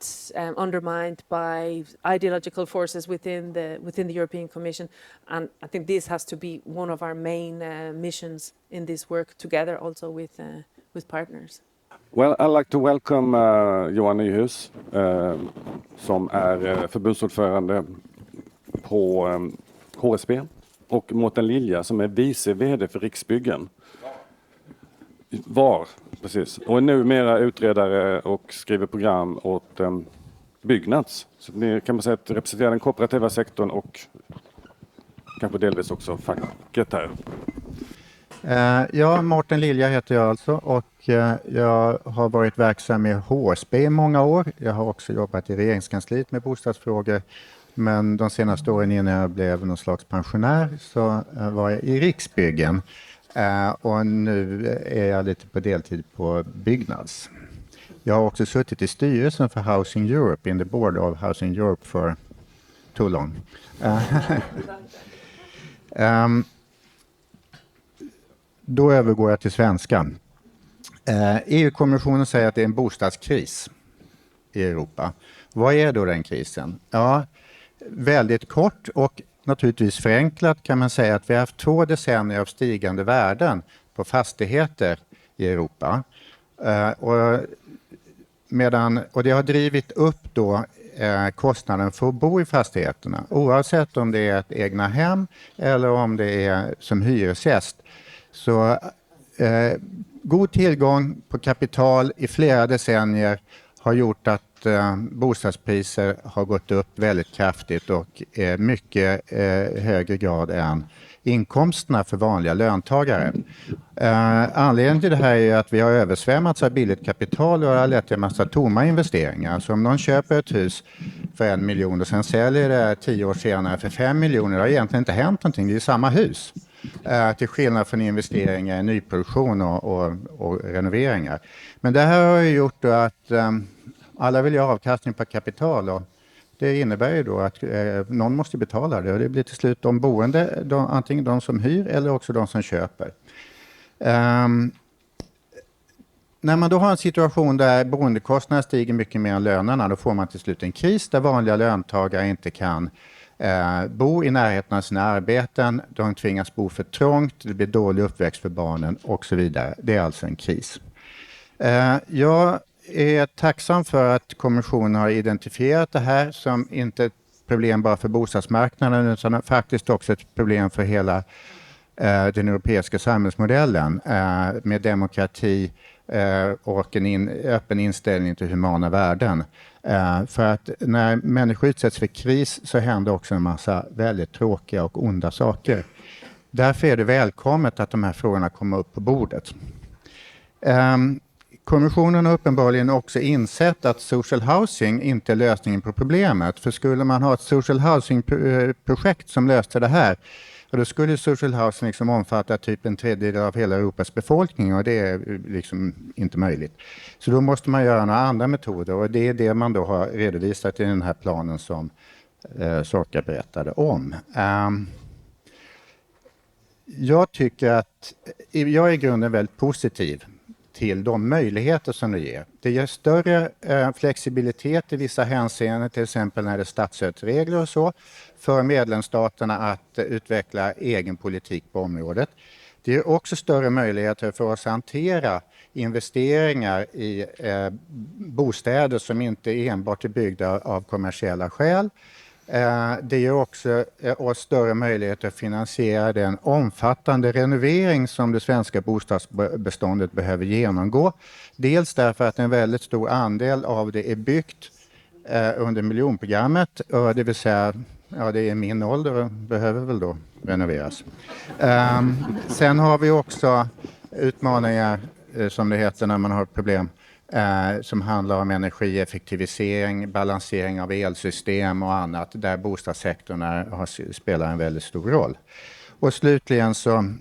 undermined by ideological forces within the European Commission. And I think this has to be one of our main missions in this work, together also with partners. Well, I'd like to welcome Johan Nyhus, som är förbundsordförande på HSB, och Mårten Lilja som är vice vd för Riksbyggen. Precis. Och är numera utredare och skriver program åt Byggnads. Så ni kan man säga att representerar den kooperativa sektorn och kanske delvis också facket här. Ja, Mårten Lilja heter jag alltså, och jag har varit verksam i HSB i många år. Jag har också jobbat i regeringskansliet med bostadsfrågor, men de senaste åren innan jag blev någon slags pensionär så var jag i Riksbyggen. Och nu är jag lite på deltid på Byggnads. Jag har också suttit i styrelsen för Housing Europe, in the board of Housing Europe for too long. Då övergår jag till svenska. EU-kommssionen säger att det är en bostadskris i Europa. Vad är då den krisen? Ja, väldigt kort och naturligtvis förenklat kan man säga att vi har haft 2 decennier av stigande värden på fastigheter i Europa. Och det har drivit upp då kostnaden för att bo i fastigheterna. Oavsett om det är ett egna hem eller om det är som hyresgäst. Så god tillgång på kapital i flera decennier har gjort att bostadspriser har gått upp väldigt kraftigt och mycket högre grad än inkomsterna för vanliga löntagare. Anledningen till det här är att vi har översvämmats av billigt kapital och har lett till en massa tomma investeringar. Så om någon köper ett hus för 1 miljon och sen säljer det 10 år senare för 5 miljoner, det har egentligen inte hänt någonting, det är samma hus. Till skillnad från investeringar i nyproduktion och renoveringar. Men det här har ju gjort då att alla vill ha avkastning på kapital, och det innebär ju då att någon måste betala det, och det blir till slut de boende, antingen de som hyr eller också de som köper. När man då har en situation där boendekostnaderna stiger mycket mer än lönerna, då får man till slut en kris där vanliga löntagare inte kan bo i närheten av sina arbeten, de tvingas bo för trångt, det blir dålig uppväxt för barnen och så vidare. Det är alltså en kris. Jag är tacksam för att kommissionen har identifierat det här som inte ett problem bara för bostadsmarknaden utan faktiskt också ett problem för hela den europeiska samhällsmodellen med demokrati och en öppen inställning till humana värden. För att när människor utsätts för kris så händer också en massa väldigt tråkiga och onda saker. Därför är det välkommet att de här frågorna kommer upp på bordet. Kommissionen har uppenbarligen också insett att social housing inte är lösningen på problemet. För skulle man ha ett social housing-projekt som löste det här, och då skulle social housing liksom omfatta typ 1/3 av hela Europas befolkning, och det är liksom inte möjligt. Så då måste man göra några andra metoder, och det är det man då har redovisat i den här planen som Sorcha berättade om. Jag tycker att jag är i grunden väldigt positiv till de möjligheter som det ger. Det ger större flexibilitet i vissa hänseenden, till exempel när det är statsstödsregler och så, för medlemsstaterna att utveckla egen politik på området. Det ger också större möjligheter för oss att hantera investeringar i bostäder som inte enbart är byggda av kommersiella skäl. Det ger också oss större möjligheter att finansiera den omfattande renovering som det svenska bostadsbeståndet behöver genomgå. Dels därför att en väldigt stor andel av det är byggt under miljonprogrammet, det vill säga det är min ålder och behöver väl då renoveras. Sen har vi också utmaningar som det heter när man har problem som handlar om energieffektivisering, balansering av elsystem och annat där bostadssektorn spelar en väldigt stor roll. Och slutligen så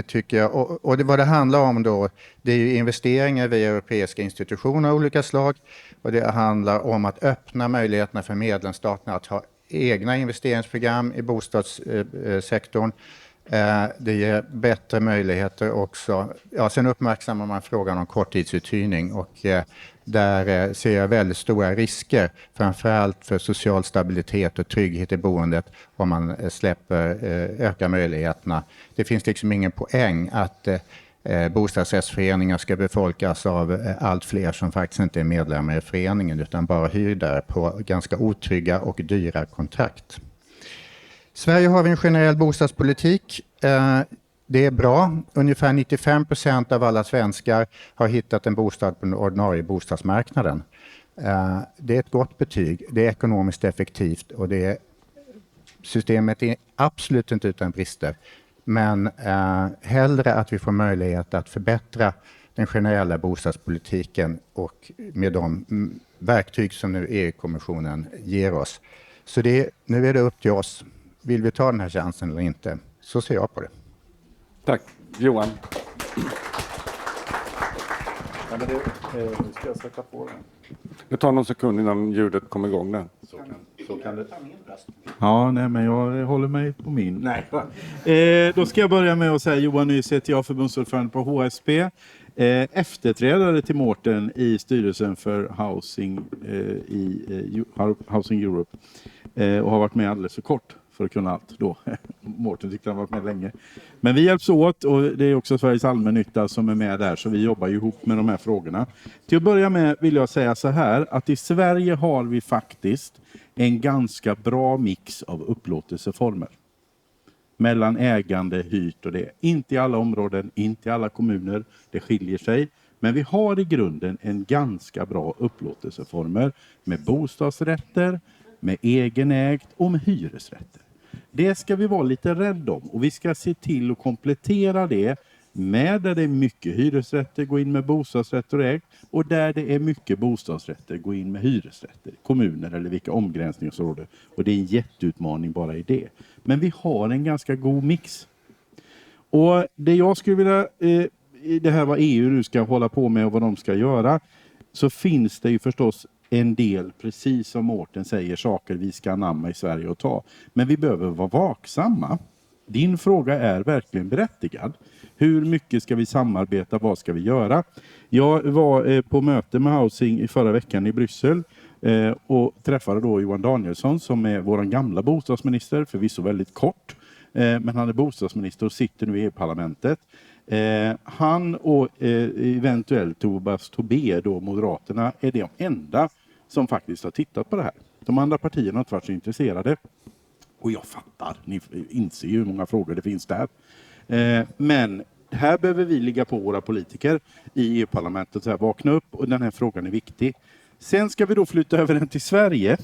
tycker jag, och vad det handlar om då, det är ju investeringar via europeiska institutioner av olika slag, och det handlar om att öppna möjligheterna för medlemsstaterna att ha egna investeringsprogram i bostadssektorn. Det ger bättre möjligheter också. Ja, sen uppmärksammar man frågan om korttidsuthyrning och där ser jag väldigt stora risker, framförallt för social stabilitet och trygghet i boendet om man ökar möjligheterna. Det finns liksom ingen poäng att bostadsrättsföreningar ska befolkas av allt fler som faktiskt inte är medlemmar i föreningen utan bara hyrdare på ganska otrygga och dyra kontrakt. I Sverige har vi en generell bostadspolitik. Det är bra. Ungefär 95% av alla svenskar har hittat en bostad på den ordinarie bostadsmarknaden. Det är ett gott betyg. Det är ekonomiskt effektivt och systemet är absolut inte utan brister. Men hellre att vi får möjlighet att förbättra den generella bostadspolitiken och med de verktyg som nu EU-kommssionen ger oss. Så nu är det upp till oss. Vill vi ta den här chansen eller inte? Så ser jag på det. Tack. Johan. Ska jag sätta på den? Det tar någon sekund innan ljudet kommer igång där. Så kan det. Ja, nej, men jag håller mig på min. Nej. Då ska jag börja med att säga Johan Nys heter jag, förbundsordförande på HSB. Efterträdare till Mårten i styrelsen för Housing Housing Europe. Och har varit med alldeles för kort för att kunna allt då. Mårten tyckte han varit med länge. Men vi hjälps åt och det är också Sveriges allmännytta som är med där, så vi jobbar ju ihop med de här frågorna. Till att börja med vill jag säga så här att i Sverige har vi faktiskt en ganska bra mix av upplåtelseformer. Mellan ägande, hyrt och det. Inte i alla områden, inte i alla kommuner. Det skiljer sig. Men vi har i grunden en ganska bra upplåtelseformer med bostadsrätter, med egenägt och med hyresrätter. Det ska vi vara lite rädda om och vi ska se till att komplettera det med där det är mycket hyresrätter, gå in med bostadsrätter och ägt, och där det är mycket bostadsrätter, gå in med hyresrätter, kommuner eller vilka omgränsningsområden. Och det är en jätteutmaning bara i det. Men vi har en ganska god mix. Och det jag skulle vilja, det här vad EU nu ska hålla på med och vad de ska göra, så finns det ju förstås en del, precis som Mårten säger, saker vi ska anamma i Sverige och ta. Men vi behöver vara vaksamma. Din fråga är verkligen berättigad. Hur mycket ska vi samarbeta? Vad ska vi göra? Jag var på möte med Housing i förra veckan i Bryssel och träffade då Johan Danielsson som är vår gamla bostadsminister, förvisso väldigt kort. Men han är bostadsminister och sitter nu i EU-parlamentet. Han och eventuellt Tobias Tobé, då Moderaterna, är de enda som faktiskt har tittat på det här. De andra partierna har inte varit så intresserade. Och jag fattar, ni inser ju hur många frågor det finns där. Men här behöver vi ligga på våra politiker i EU-parlamentet så här, vakna upp, och den här frågan är viktig. Sen ska vi då flytta över den till Sverige.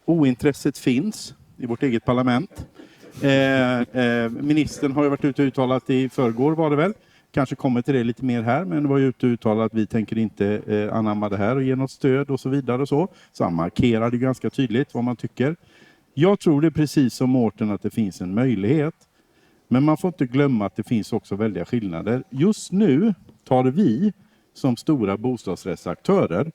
Ointresset finns i vårt eget parlament. Ministern har ju varit ute och uttalat i förrgår var det väl. Kanske kommer till det lite mer här, men var ju ute och uttalat att vi tänker inte anamma det här och ge något stöd och så vidare och så. Så han markerade ganska tydligt vad man tycker. Jag tror det är precis som Mårten att det finns en möjlighet. Men man får inte glömma att det finns också väldiga skillnader. Just nu tar vi som stora bostadsrättsaktörer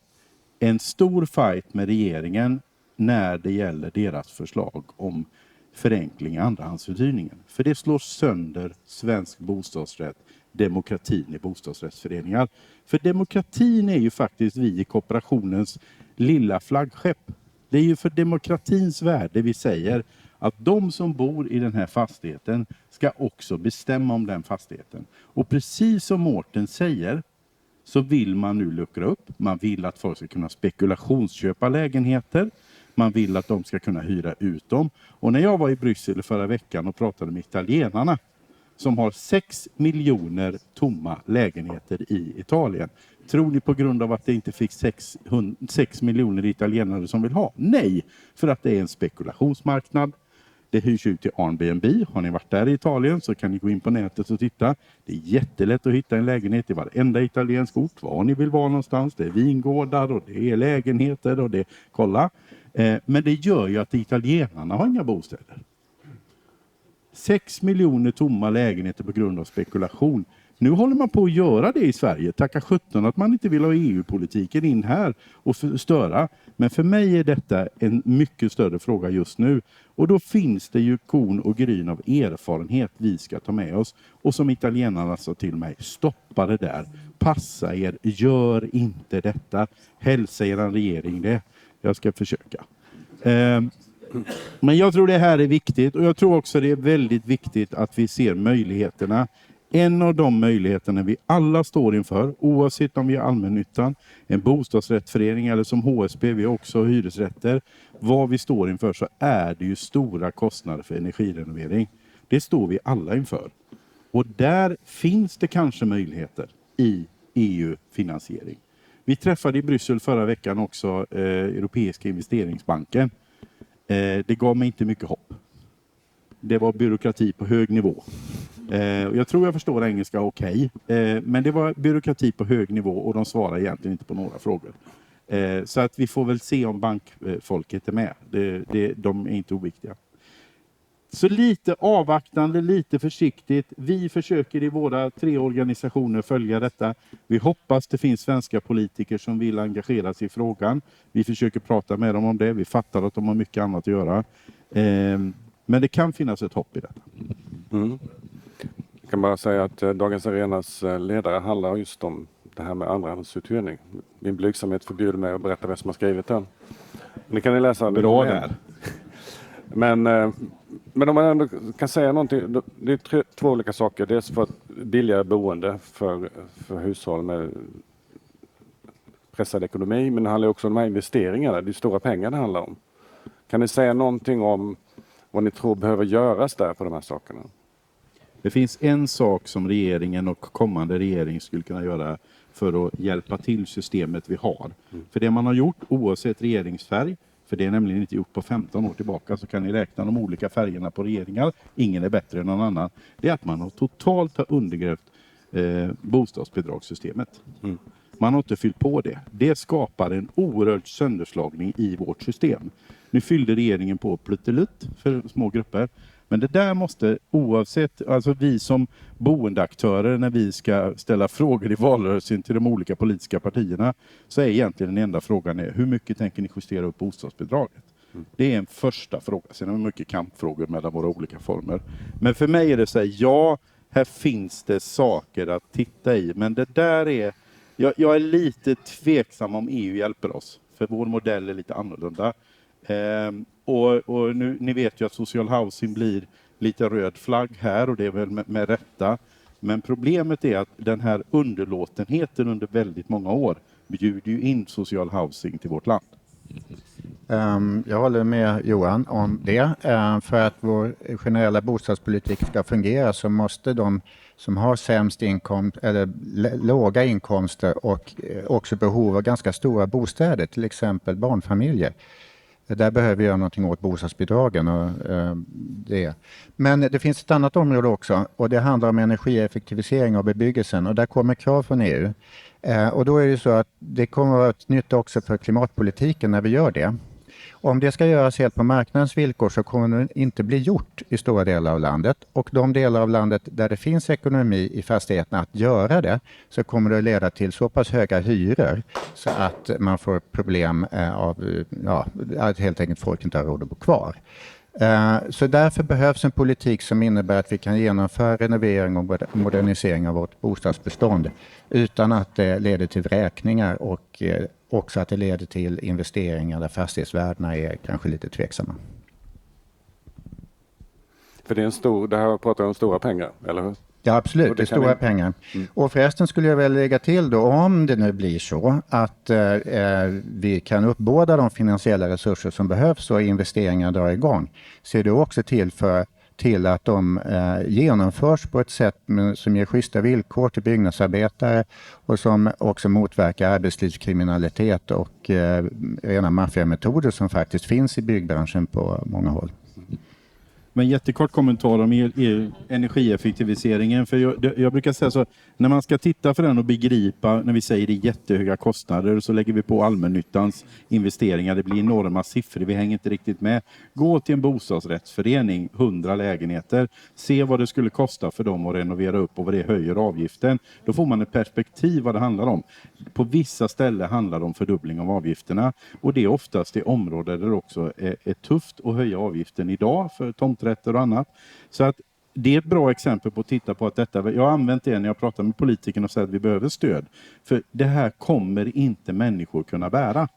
en stor fight med regeringen när det gäller deras förslag om förenkling i andrahandsuthyrningen. För det slår sönder svensk bostadsrätt, demokratin i bostadsrättsföreningar. För demokratin är ju faktiskt vi i kooperationens lilla flaggskepp. Det är ju för demokratins värde vi säger att de som bor i den här fastigheten ska också bestämma om den fastigheten. Och precis som Mårten säger så vill man nu luckra upp. Man vill att folk ska kunna spekulationsköpa lägenheter. Man vill att de ska kunna hyra ut dem. Och när jag var i Bryssel förra veckan och pratade med italienarna som har 6 miljoner tomma lägenheter i Italien. Tror ni på grund av att det inte fick 6 miljoner italienare som vill ha? Nej, för att det är en spekulationsmarknad. Det hyrs ut till Airbnb. Har ni varit där i Italien så kan ni gå in på nätet och titta. Det är jättelätt att hitta en lägenhet i varenda italiensk ort. Var ni vill vara någonstans. Det är vingårdar och det är lägenheter och det. Kolla. Men det gör ju att italienarna har inga bostäder. 6 miljoner tomma lägenheter på grund av spekulation. Nu håller man på att göra det i Sverige. Tacka 17 att man inte vill ha EU-politiken in här och störa. Men för mig är detta en mycket större fråga just nu. Och då finns det ju korn och gryn av erfarenhet vi ska ta med oss. Och som italienarna sa till mig, stoppa det där. Passa er, gör inte detta. Hälsa er regering det. Jag ska försöka. Men jag tror det här är viktigt och jag tror också det är väldigt viktigt att vi ser möjligheterna. En av de möjligheterna vi alla står inför, oavsett om vi är allmännyttan, en bostadsrättsförening eller som HSB, vi har också hyresrätter. Vad vi står inför så är det ju stora kostnader för energirenovering. Det står vi alla inför. Och där finns det kanske möjligheter i EU-finansiering. Vi träffade i Bryssel förra veckan också europeiska investeringsbanken. Det gav mig inte mycket hopp. Det var byråkrati på hög nivå. Jag tror jag förstår engelska okej. Men det var byråkrati på hög nivå och de svarar egentligen inte på några frågor. Så att vi får väl se om bankfolket är med. De är inte oviktiga. Så lite avvaktande, lite försiktigt. Vi försöker i våra 3 organisationer följa detta. Vi hoppas det finns svenska politiker som vill engagera sig i frågan. Vi försöker prata med dem om det. Vi fattar att de har mycket annat att göra. Men det kan finnas ett hopp i detta. Mm. Jag kan bara säga att Dagens Arenas ledare handlar just om det här med andrahandsuthyrning. Min blygsamhet förbjuder mig att berätta vem som har skrivit den. Ni kan läsa det. Bra där. Men om man ändå kan säga någonting, det är 2 olika saker. Dels för billigare boende för hushåll med pressad ekonomi, men det handlar också om de här investeringarna. Det är stora pengar det handlar om. Kan ni säga någonting om vad ni tror behöver göras där på de här sakerna? Det finns en sak som regeringen och kommande regering skulle kunna göra för att hjälpa till systemet vi har. För det man har gjort, oavsett regeringsfärg, för det är nämligen inte gjort på 15 år tillbaka, så kan ni räkna de olika färgerna på regeringar. Ingen är bättre än någon annan. Det är att man har totalt undergrävt bostadsbidragssystemet. Man har inte fyllt på det. Det skapar en oerhörd sönderslagning i vårt system. Nu fyllde regeringen på pluttelutt för små grupper. Men det där måste, oavsett, alltså vi som boendeaktörer när vi ska ställa frågor i valrörelsen till de olika politiska partierna, så är egentligen den enda frågan hur mycket tänker ni justera upp bostadsbidraget? Det är en första fråga. Sen har vi mycket kampfrågor mellan våra olika former. Men för mig är det så här, ja, här finns det saker att titta i. Men det där är, jag är lite tveksam om EU hjälper oss. För vår modell är lite annorlunda. Och nu, ni vet ju att social housing blir lite röd flagg här och det är väl med rätta. Men problemet är att den här underlåtenheten under väldigt många år bjuder ju in social housing till vårt land. Jag håller med Johan om det. För att vår generella bostadspolitik ska fungera så måste de som har sämst inkomst eller låga inkomster och också behov av ganska stora bostäder, till exempel barnfamiljer. Där behöver vi göra någonting åt bostadsbidragen och det. Men det finns ett annat område också och det handlar om energieffektivisering av bebyggelsen och där kommer krav från EU. Och då är det så att det kommer att vara ett nytta också för klimatpolitiken när vi gör det. Om det ska göras helt på marknadens villkor så kommer det inte bli gjort i stora delar av landet. Och de delar av landet där det finns ekonomi i fastigheterna att göra det så kommer det att leda till så pass höga hyror så att man får problem att helt enkelt folk inte har råd att bo kvar. Så därför behövs en politik som innebär att vi kan genomföra renovering och modernisering av vårt bostadsbestånd utan att det leder till vräkningar och också att det leder till investeringar där fastighetsvärdena är kanske lite tveksamma. För det är det här pratar om stora pengar, eller hur? Ja, absolut. Det är stora pengar. Och förresten skulle jag väl lägga till då, om det nu blir så att vi kan uppbåda de finansiella resurser som behövs och investeringar drar igång, så är det också till att de genomförs på ett sätt som ger schyssta villkor till byggnadsarbetare och som också motverkar arbetslivskriminalitet och rena maffiametoder som faktiskt finns i byggbranschen på många håll. Men jättekort kommentar om energieffektiviseringen. För jag brukar säga så, när man ska titta för den och begripa, när vi säger det är jättehöga kostnader, så lägger vi på allmännyttans investeringar. Det blir enorma siffror, vi hänger inte riktigt med. Gå till en bostadsrättsförening, 100 lägenheter. Se vad det skulle kosta för dem att renovera upp och vad det höjer avgiften. Då får man ett perspektiv vad det handlar om. På vissa ställen handlar det om fördubbling av avgifterna. Och det är oftast i områden där det också är tufft att höja avgiften idag för tomträtter och annat. Så att det är ett bra exempel på att titta på att detta, jag har använt det när jag pratar med politikerna och säger att vi behöver stöd. För det här kommer inte människor kunna bära.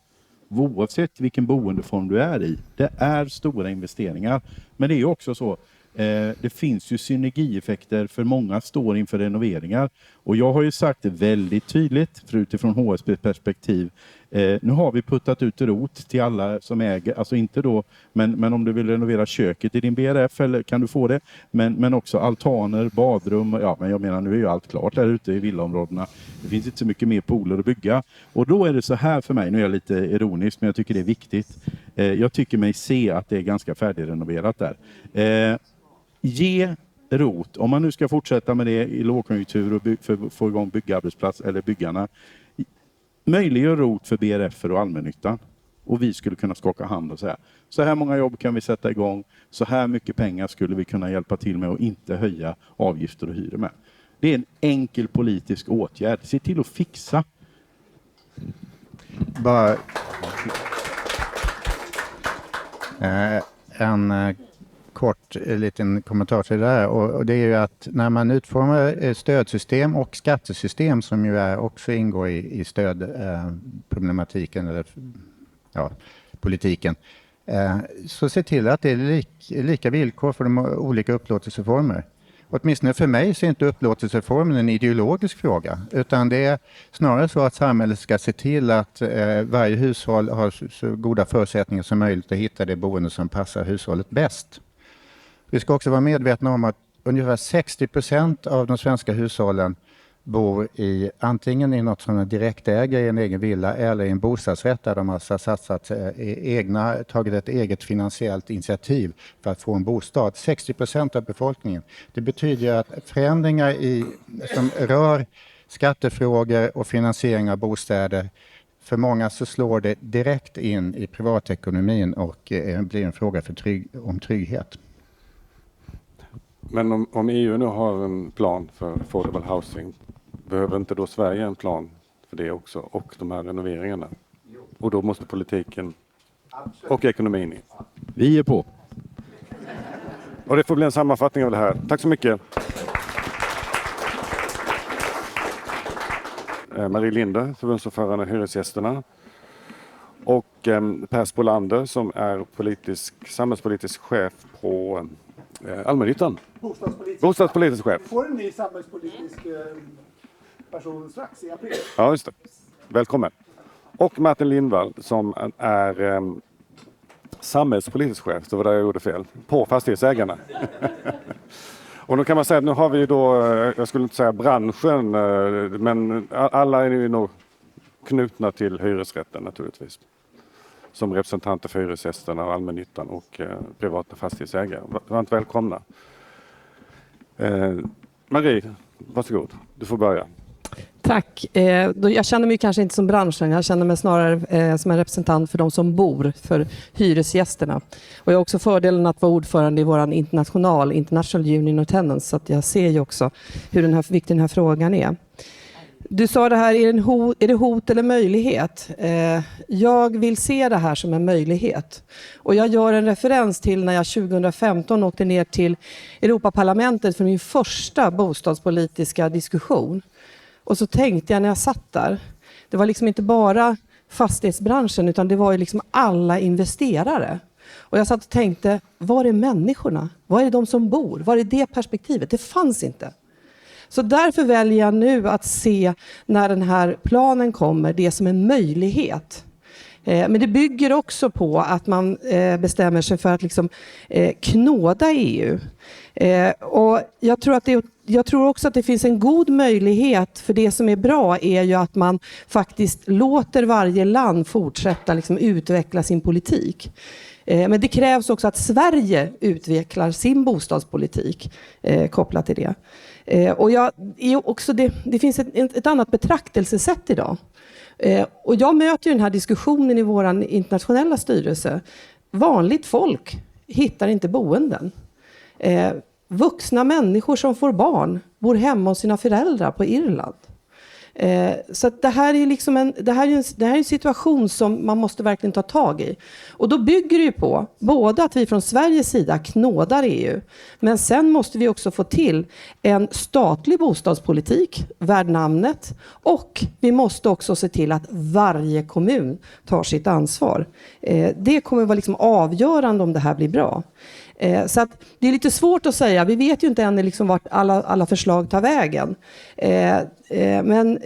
Oavsett vilken boendeform du är i. Det är stora investeringar. Men det är också så, det finns ju synergieffekter för många står inför renoveringar. Och jag har ju sagt det väldigt tydligt, för utifrån HSBs perspektiv. Nu har vi puttat ut rot till alla som äger, alltså inte då, men om du vill renovera köket i din BRF eller kan du få det. Men också altaner, badrum, ja men jag menar nu är ju allt klart där ute i villaområdena. Det finns inte så mycket mer pooler att bygga. Och då är det så här för mig, nu är jag lite ironisk men jag tycker det är viktigt. Jag tycker mig se att det är ganska färdigrenoverat där. Ge rot, om man nu ska fortsätta med det i lågkonjunktur och få igång byggarbetsplats eller byggarna. Möjliggör rot för BRF och allmännyttan. Och vi skulle kunna skaka hand och säga, så här många jobb kan vi sätta igång, så här mycket pengar skulle vi kunna hjälpa till med och inte höja avgifter och hyror med. Det är en enkel politisk åtgärd. Se till att fixa. Bara en kort liten kommentar till det här. Och det är ju att när man utformar stödsystem och skattesystem som ju också ingår i stödproblematiken eller politiken, så se till att det är lika villkor för de olika upplåtelseformer. Åtminstone för mig så är inte upplåtelseformen en ideologisk fråga, utan det är snarare så att samhället ska se till att varje hushåll har så goda förutsättningar som möjligt att hitta det boende som passar hushållet bäst. Vi ska också vara medvetna om att ungefär 60% av de svenska hushållen bor antingen i något som är direktägare i en egen villa eller i en bostadsrätt där de har tagit ett eget finansiellt initiativ för att få en bostad. 60% av befolkningen. Det betyder att förändringar som rör skattefrågor och finansiering av bostäder, för många så slår det direkt in i privatekonomin och blir en fråga om trygghet. Men om EU nu har en plan för affordable housing, behöver inte då Sverige en plan för det också och de här renoveringarna? Och då måste politiken och ekonomin in. Vi är på. Och det får bli en sammanfattning av det här. Tack så mycket. Marie Linder, förbundsordförande Hyresgästerna. Och Per Spolander som är samhällspolitisk chef på allmännyttan. Bostadspolitisk chef. Får en ny samhällspolitisk person strax i april. Ja, just det. Välkommen. Och Martin Lindvall som är samhällspolitisk chef, det var där jag gjorde fel, på Fastighetsägarna. Och då kan man säga att nu har vi då, jag skulle inte säga branschen, men alla är ju nog knutna till hyresrätten naturligtvis. Som representanter för hyresgästerna och allmännyttan och privata fastighetsägare. Varmt välkomna. Marie, varsågod. Du får börja. Tack. Jag känner mig kanske inte som branschen. Jag känner mig snarare som en representant för de som bor, för hyresgästerna. Och jag har också fördelen att vara ordförande i vår International Union of Tenants. Så att jag ser ju också hur viktig den här frågan är. Du sa det här, är det hot eller möjlighet? Jag vill se det här som en möjlighet. Och jag gör en referens till när jag 2015 åkte ner till Europaparlamentet för min första bostadspolitiska diskussion. Och så tänkte jag när jag satt där, det var liksom inte bara fastighetsbranschen utan det var ju liksom alla investerare. Och jag satt och tänkte, var är människorna? Var är de som bor? Var är det perspektivet? Det fanns inte. Så därför väljer jag nu att se när den här planen kommer det som en möjlighet. Men det bygger också på att man bestämmer sig för att liksom, knåda EU. Och jag tror också att det finns en god möjlighet, för det som är bra är ju att man faktiskt låter varje land fortsätta liksom, utveckla sin politik. Men det krävs också att Sverige utvecklar sin bostadspolitik kopplat till det. Och det finns ett annat betraktelsesätt idag. Och jag möter ju den här diskussionen i vår internationella styrelse. Vanligt folk hittar inte boenden. Vuxna människor som får barn bor hemma hos sina föräldrar på Irland. Så att det här är liksom det här är en situation som man måste verkligen ta tag i. Och då bygger det ju på både att vi från Sveriges sida knådar EU, men sen måste vi också få till en statlig bostadspolitik värd namnet, och vi måste också se till att varje kommun tar sitt ansvar. Det kommer vara liksom avgörande om det här blir bra. Så att det är lite svårt att säga. Vi vet ju inte än liksom vart alla förslag tar vägen. Men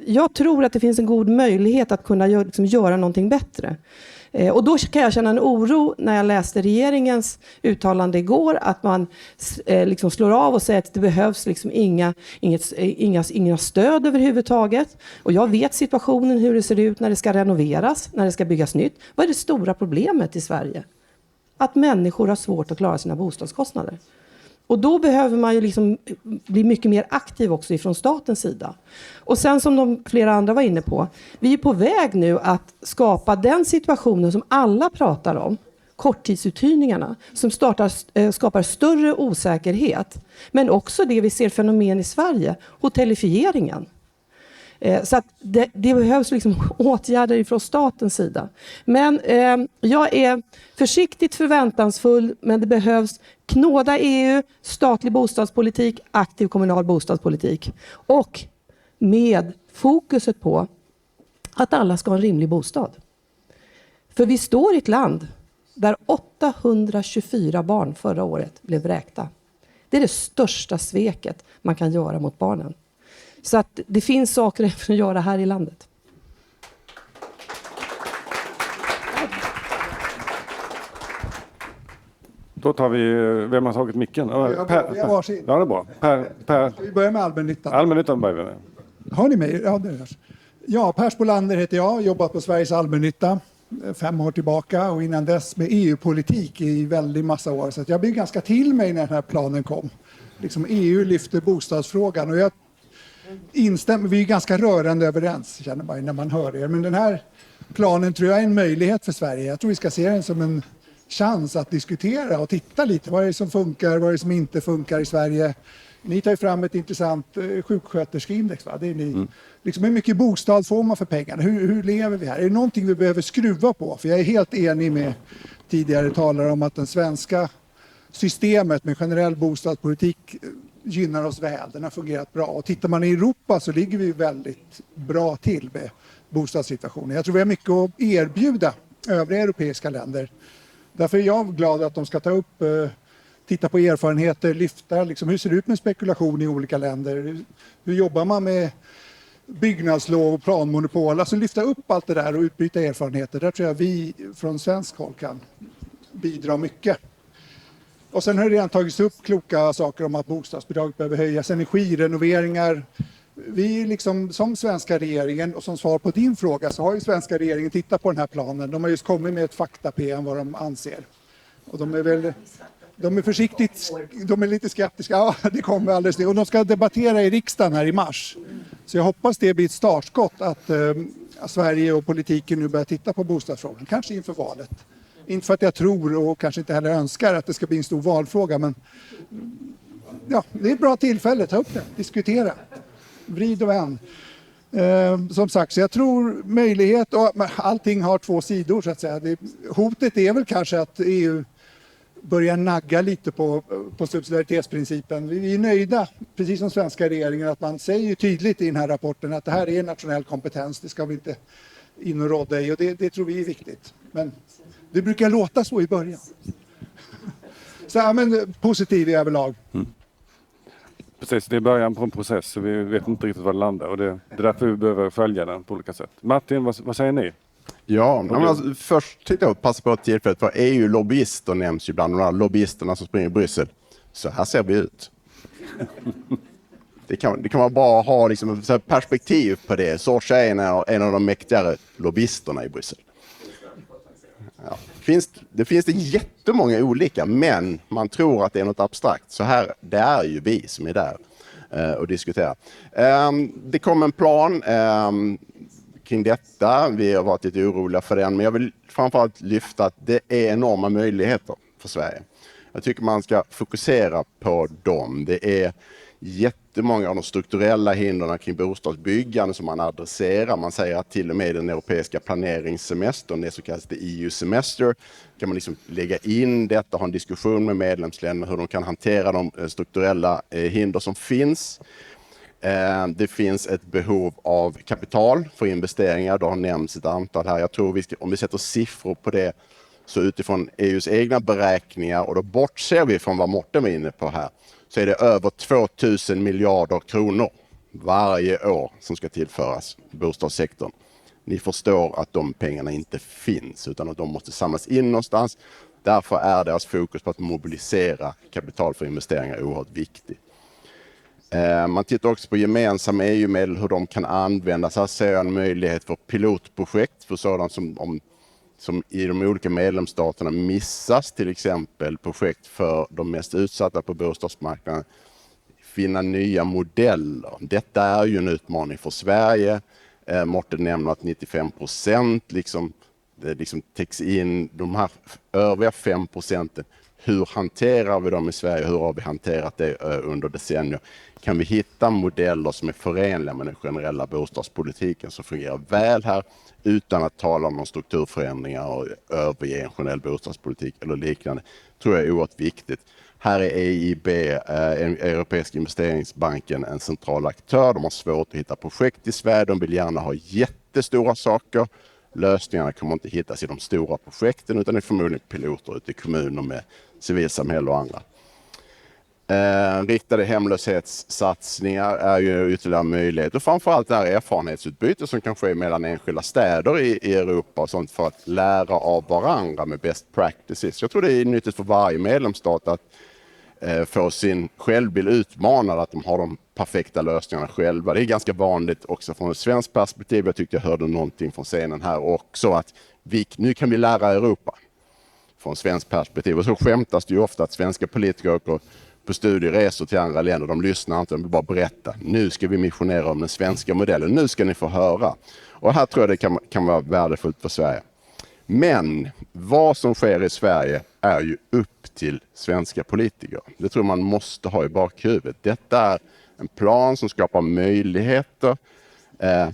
jag tror att det finns en god möjlighet att kunna göra någonting bättre. Och då kan jag känna en oro när jag läste regeringens uttalande igår, att man liksom slår av och säger att det behövs liksom inga stöd överhuvudtaget. Och jag vet situationen, hur det ser ut när det ska renoveras, när det ska byggas nytt. Vad är det stora problemet i Sverige? Att människor har svårt att klara sina bostadskostnader. Och då behöver man ju liksom bli mycket mer aktiv också ifrån statens sida. Och sen som flera andra var inne på, vi är på väg nu att skapa den situationen som alla pratar om, korttidsuthyrningarna, som skapar större osäkerhet. Men också det vi ser fenomen i Sverige, hotellifieringen. Så att det behövs liksom åtgärder från statens sida. Men jag är försiktigt förväntansfull, men det behövs knåda EU, statlig bostadspolitik, aktiv kommunal bostadspolitik. Och med fokuset på att alla ska ha en rimlig bostad. För vi står i ett land där 824 barn förra året blev vräkta. Det är det största sveket man kan göra mot barnen. Så att det finns saker att göra här i landet. Då tar vi, vem har tagit micken? Jag har varsin. Ja, det är bra. Per. Vi börjar med allmännyttan. Allmännyttan börjar vi med. Har ni mig? Ja, det hörs. Ja, Per Spolander heter jag, jobbat på Sveriges allmännytta 5 år tillbaka, och innan dess med EU-politik i väldigt massa år. Så att jag blev ganska till mig när den här planen kom. Liksom EU lyfter bostadsfrågan, och jag instämmer, vi är ganska rörande överens, känner man när man hör er. Men den här planen tror jag är en möjlighet för Sverige. Jag tror vi ska se den som en chans att diskutera och titta lite. Vad är det som funkar, vad är det som inte funkar i Sverige? Ni tar ju fram ett intressant sjuksköterskeindex. Va? Det är liksom, hur mycket bostad får man för pengarna? Hur lever vi här? Är det någonting vi behöver skruva på? För jag är helt enig med tidigare talare om att den svenska systemet med generell bostadspolitik gynnar oss väl. Den har fungerat bra. Och tittar man i Europa så ligger vi väldigt bra till med bostadssituationen. Jag tror vi har mycket att erbjuda övriga europeiska länder. Därför är jag glad att de ska ta upp, titta på erfarenheter, lyfta liksom, hur ser det ut med spekulation i olika länder? Hur jobbar man med byggnadslov och planmonopol? Alltså lyfta upp allt det där och utbyta erfarenheter. Där tror jag vi från svensk håll kan bidra mycket. Och sen har det redan tagits upp kloka saker om att bostadsbidraget behöver höjas, energirenoveringar. Vi liksom som svenska regeringen, och som svar på din fråga, så har ju svenska regeringen tittat på den här planen. De har just kommit med ett fakta-PM vad de anser. Och de är försiktigt, de är lite skeptiska. Ja, det kommer alldeles det. Och de ska debattera i riksdagen här i mars. Så jag hoppas det blir ett startskott att Sverige och politiken nu börjar titta på bostadsfrågan. Kanske inför valet. Inte för att jag tror och kanske inte heller önskar att det ska bli en stor valfråga, men ja, det är ett bra tillfälle. Ta upp det, diskutera. Vrid och vänd. Som sagt, så jag tror möjlighet, och allting har 2 sidor så att säga. Hotet är väl kanske att EU börjar nagga lite på subsidiaritetsprincipen. Vi är nöjda, precis som svenska regeringen, att man säger tydligt i den här rapporten att det här är nationell kompetens. Det ska vi inte in och råda i, och det tror vi är viktigt. Men det brukar låta så i början. Så ja, men positiv i överlag. Precis, det är början på en process, så vi vet inte riktigt var det landar, och det är därför vi behöver följa den på olika sätt. Martin, vad säger ni? Ja, men alltså, först tänkte jag passa på tillfället, för EU-lobbyister nämns ju bland de här lobbyisterna som springer i Bryssel. Så här ser vi ut. Det kan vara bra att ha liksom perspektiv på det. Sorcha är en av de mäktigare lobbyisterna i Bryssel. Ja. det finns jättemånga olika, men man tror att det är något abstrakt. Så här, det är ju vi som är där och diskuterar. Det kom en plan kring detta. Vi har varit lite oroliga för den, men jag vill framförallt lyfta att det är enorma möjligheter för Sverige. Jag tycker man ska fokusera på dem. Det är jättemånga av de strukturella hindren kring bostadsbyggande som man adresserar. Man säger att till och med den europeiska planeringssemestern, det så kallade EU-semester, kan man liksom lägga in detta och ha en diskussion med medlemsländerna hur de kan hantera de strukturella hinder som finns. Det finns ett behov av kapital för investeringar. Det har nämnts ett antal här. Jag tror om vi sätter siffror på det, så utifrån EUs egna beräkningar, och då bortser vi från vad Morten var inne på här, så är det över 2000 miljarder kronor varje år som ska tillföras bostadssektorn. Ni förstår att de pengarna inte finns, utan att de måste samlas in någonstans. Därför är deras fokus på att mobilisera kapital för investeringar oerhört viktigt. Man tittar också på gemensamma EU-medel, hur de kan användas. Här ser jag en möjlighet för pilotprojekt för sådant som i de olika medlemsstaterna missas, till exempel projekt för de mest utsatta på bostadsmarknaden. Finna nya modeller. Detta är ju en utmaning för Sverige. Morten nämner att 95% liksom täcks in. De här övriga 5%, hur hanterar vi dem i Sverige? Hur har vi hanterat det under decennier? Kan vi hitta modeller som är förenliga med den generella bostadspolitiken som fungerar väl här, utan att tala om strukturförändringar och överge en generell bostadspolitik eller liknande, tror jag är oerhört viktigt. Här är EIB, europeiska investeringsbanken, en central aktör. De har svårt att hitta projekt i Sverige. De vill gärna ha jättestora saker. Lösningarna kommer inte hittas i de stora projekten, utan det är förmodligen piloter ute i kommuner med civilsamhälle och andra. Riktade hemlöshetssatsningar är ju ytterligare möjlighet, och framförallt det här erfarenhetsutbyte som kan ske mellan enskilda städer i Europa och sånt, för att lära av varandra med best practices. Jag tror det är nyttigt för varje medlemsstat att få sin självbild utmanad, att de har de perfekta lösningarna själva. Det är ganska vanligt också från ett svenskt perspektiv. Jag tyckte jag hörde någonting från scenen här också, att nu kan vi lära Europa från svenskt perspektiv. Och så skämtas det ju ofta att svenska politiker åker på studieresor till andra länder. De lyssnar inte, de vill bara berätta. Nu ska vi missionera om den svenska modellen. Nu ska ni få höra. Och här tror jag det kan vara värdefullt för Sverige. Men vad som sker i Sverige är ju upp till svenska politiker. Det tror man måste ha i bakhuvudet. Detta är en plan som skapar möjligheter.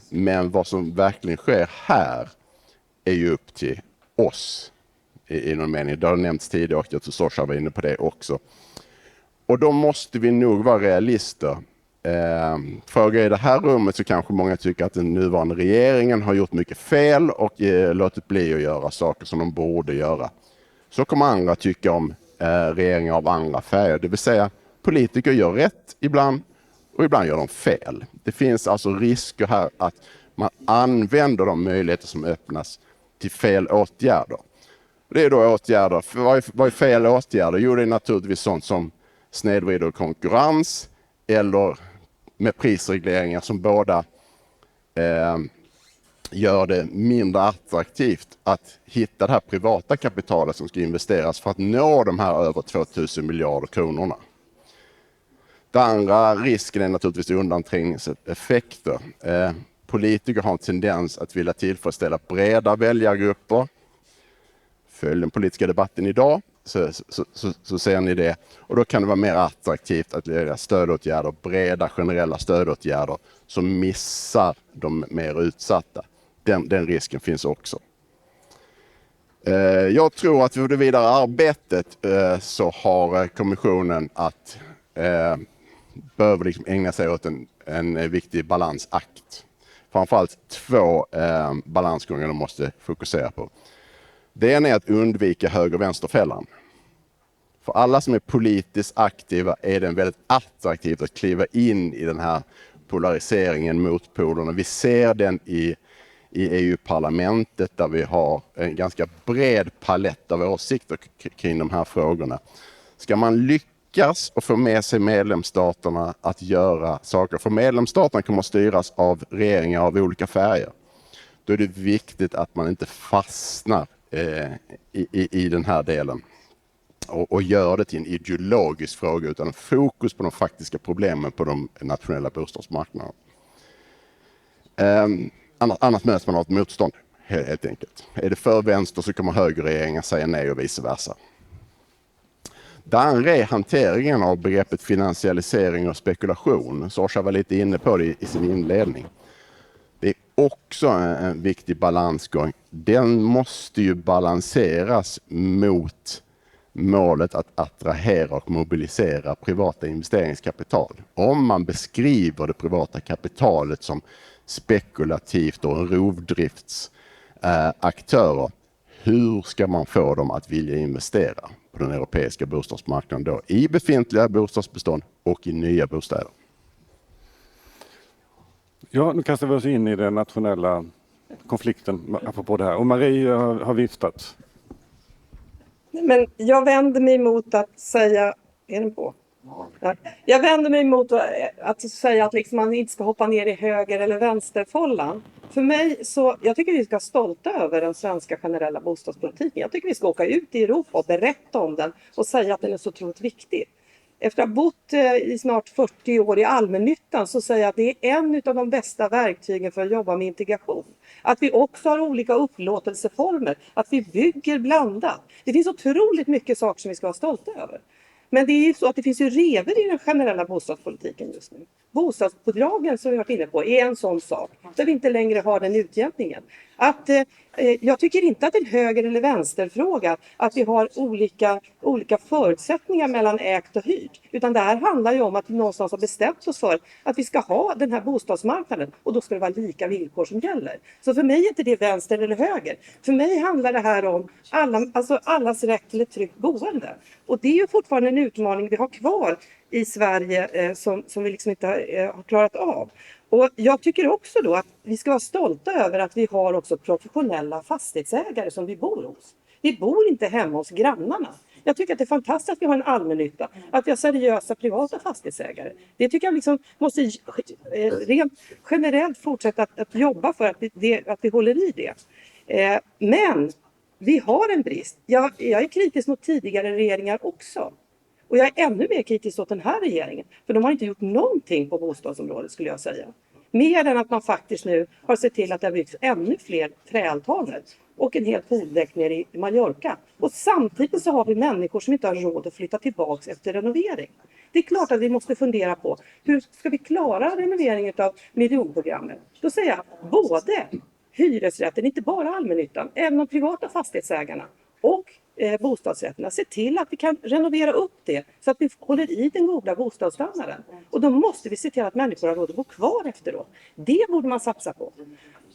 Men vad som verkligen sker här är ju upp till oss i någon mening. Det har nämnts tidigare och jag tror Sorcha var inne på det också. Och då måste vi nog vara realister. Fråga i det här rummet så kanske många tycker att den nuvarande regeringen har gjort mycket fel och låtit bli att göra saker som de borde göra. Så kommer andra tycka om regeringar av andra färger. Det vill säga, politiker gör rätt ibland och ibland gör de fel. Det finns alltså risker här att man använder de möjligheter som öppnas till fel åtgärder. Det är då åtgärder. Vad är fel åtgärder? Jo, det är naturligtvis sånt som snedvrider konkurrens eller med prisregleringar som båda gör det mindre attraktivt att hitta det här privata kapitalet som ska investeras för att nå de här över 2000 miljarder kronorna. Den andra risken är naturligtvis undanträngningseffekter. Politiker har en tendens att vilja tillfredsställa breda väljargrupper. Följ den politiska debatten idag så ser ni det. Och då kan det vara mer attraktivt att göra stödåtgärder, breda generella stödåtgärder som missar de mer utsatta. Den risken finns också. Jag tror att för det vidare arbetet så har kommissionen att behöver liksom ägna sig åt en viktig balansakt. Framförallt två balansgångar de måste fokusera på. Det ena är att undvika höger-vänsterfällan. För alla som är politiskt aktiva är det väldigt attraktivt att kliva in i den här polariseringen mot polerna. Vi ser den i EU-parlamentet där vi har en ganska bred palett av åsikter kring de här frågorna. Ska man lyckas och få med sig medlemsstaterna att göra saker, för medlemsstaterna kommer att styras av regeringar av olika färger, då är det viktigt att man inte fastnar i den här delen och gör det till en ideologisk fråga utan fokus på de faktiska problemen på de nationella bostadsmarknaderna. Annars möts man av ett motstånd helt enkelt. Är det för vänster så kommer högerregeringen säga nej och vice versa. Det andra är hanteringen av begreppet finansialisering och spekulation. Sorcha var lite inne på det i sin inledning. Det är också en viktig balansgång. Den måste ju balanseras mot målet att attrahera och mobilisera privata investeringskapital. Om man beskriver det privata kapitalet som spekulativt och rovdriftsaktörer, hur ska man få dem att vilja investera på den europeiska bostadsmarknaden då? I befintliga bostadsbestånd och i nya bostäder. Ja, nu kastar vi oss in i den nationella konflikten apropå det här. Och Marie har viftat. Men jag vänder mig mot att säga... Är den på? Ja. Jag vänder mig mot att säga att liksom man inte ska hoppa ner i höger- eller vänsterfållan. För mig så, jag tycker vi ska vara stolta över den svenska generella bostadspolitiken. Jag tycker vi ska åka ut i Europa och berätta om den och säga att den är så otroligt viktig. Efter att ha bott i snart 40 år i allmännyttan så säger jag att det är en av de bästa verktygen för att jobba med integration. Att vi också har olika upplåtelseformer, att vi bygger blandat. Det finns otroligt mycket saker som vi ska vara stolta över. Men det är ju så att det finns ju revor i den generella bostadspolitiken just nu. Bostadsbidragen som vi har varit inne på är en sån sak där vi inte längre har den utjämningen. Jag tycker inte att det är en höger- eller vänsterfråga att vi har olika förutsättningar mellan ägt och hyrt. Utan det här handlar ju om att vi någonstans har bestämt oss för att vi ska ha den här bostadsmarknaden och då ska det vara lika villkor som gäller. Så för mig är inte det vänster eller höger. För mig handlar det här om allas rätt till ett tryggt boende. Och det är ju fortfarande en utmaning vi har kvar i Sverige som vi liksom inte har klarat av. Och jag tycker också då att vi ska vara stolta över att vi har också professionella fastighetsägare som vi bor hos. Vi bor inte hemma hos grannarna. Jag tycker att det är fantastiskt att vi har en allmännytta, att vi har seriösa privata fastighetsägare. Det tycker jag liksom måste rent generellt fortsätta att jobba för att vi håller i det. Men vi har en brist. Jag är kritisk mot tidigare regeringar också. Och jag är ännu mer kritisk åt den här regeringen. För de har inte gjort någonting på bostadsområdet skulle jag säga. Mer än att man faktiskt nu har sett till att det har byggts ännu fler träaltaner. Och en hel poldäck nere i Mallorca. Och samtidigt så har vi människor som inte har råd att flytta tillbaka efter renovering. Det är klart att vi måste fundera på hur ska vi klara renoveringen av miljonprogrammet. Då säger jag både hyresrätten, inte bara allmännyttan, även de privata fastighetsägarna och bostadsrätterna. Se till att vi kan renovera upp det så att vi håller i den goda bostadsstandarden. Och då måste vi se till att människor har råd att bo kvar efteråt. Det borde man satsa på.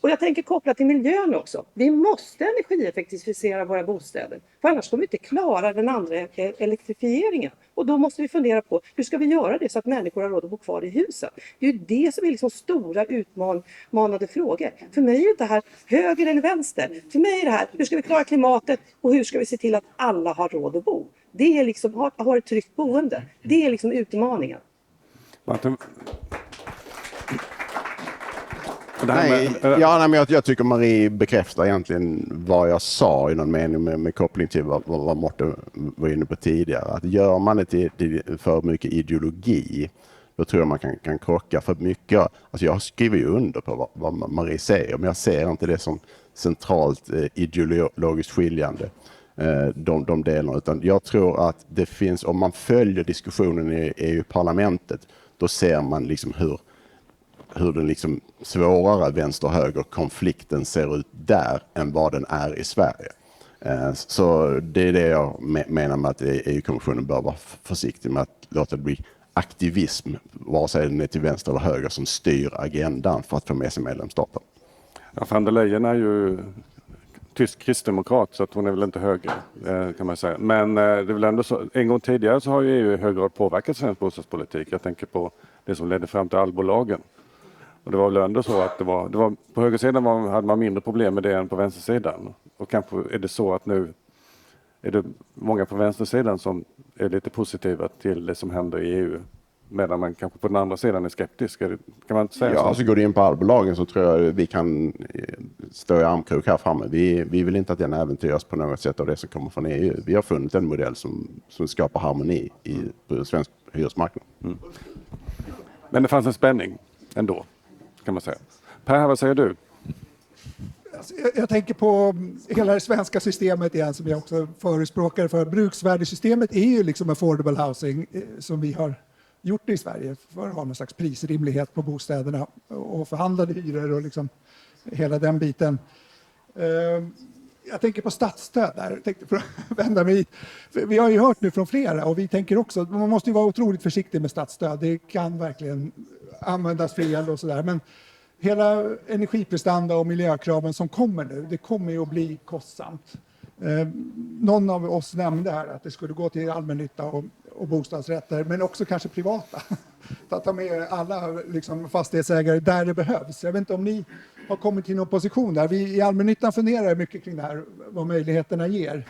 Och jag tänker koppla till miljön också. Vi måste energieffektivisera våra bostäder. För annars kommer vi inte klara den andra elektrifieringen. Och då måste vi fundera på hur ska vi göra det så att människor har råd att bo kvar i husen. Det är ju det som är liksom stora utmanande frågor. För mig är det inte här höger eller vänster. För mig är det här hur ska vi klara klimatet och hur ska vi se till att alla har råd att bo. Det är liksom har ett tryggt boende. Det är liksom utmaningen. Jag tycker Marie bekräftar egentligen vad jag sa i någon mening med koppling till vad Mårten var inne på tidigare. Att gör man det till för mycket ideologi, då tror jag man kan krocka för mycket. Alltså jag skriver ju under på vad Marie säger, men jag ser inte det som centralt ideologiskt skiljande. De delarna, utan jag tror att det finns, om man följer diskussionen i EU-parlamentet, då ser man liksom hur den liksom svårare vänster-höger-konflikten ser ut där än vad den är i Sverige. Så det är det jag menar med att EU-kommssionen bör vara försiktig med att låta det bli aktivism, vare sig den är till vänster eller höger, som styr agendan för att få med sig medlemsstaten. Ja, van der Leyen är ju tysk kristdemokrat, så att hon är väl inte höger, kan man säga. Men det är väl ändå så, en gång tidigare så har ju EU i hög grad påverkat svensk bostadspolitik. Jag tänker på det som ledde fram till allbolagen. Och det var väl ändå så att det var på högersidan hade man mindre problem med det än på vänstersidan. Och kanske är det så att nu är det många på vänstersidan som är lite positiva till det som händer i EU. Medan man kanske på den andra sidan är skeptisk. Kan man inte säga så? Ja, så går det in på allbolagen så tror jag vi kan står i armkrok här framme. Vi vill inte att den äventyras på något sätt av det som kommer från EU. Vi har funnit en modell som skapar harmoni på svensk hyresmarknad. Mm. Men det fanns en spänning ändå, kan man säga. Per, vad säger du? Jag tänker på hela det svenska systemet igen, som jag också förespråkar för. Bruksvärdesystemet är ju liksom affordable housing som vi har gjort i Sverige för att ha någon slags prisrimlighet på bostäderna och förhandlade hyror och liksom hela den biten. Jag tänker på statsstöd där. Jag tänkte för att vända mig hit. Vi har ju hört nu från flera och vi tänker också att man måste ju vara otroligt försiktig med statsstöd. Det kan verkligen användas fel och sådär. Men hela energiprestanda och miljökraven som kommer nu, det kommer ju att bli kostsamt. Någon av oss nämnde här att det skulle gå till allmännytta och bostadsrätter, men också kanske privata. Att ta med alla liksom, fastighetsägare där det behövs. Jag vet inte om ni har kommit till någon position där. Vi i allmännyttan funderar mycket kring det här, vad möjligheterna ger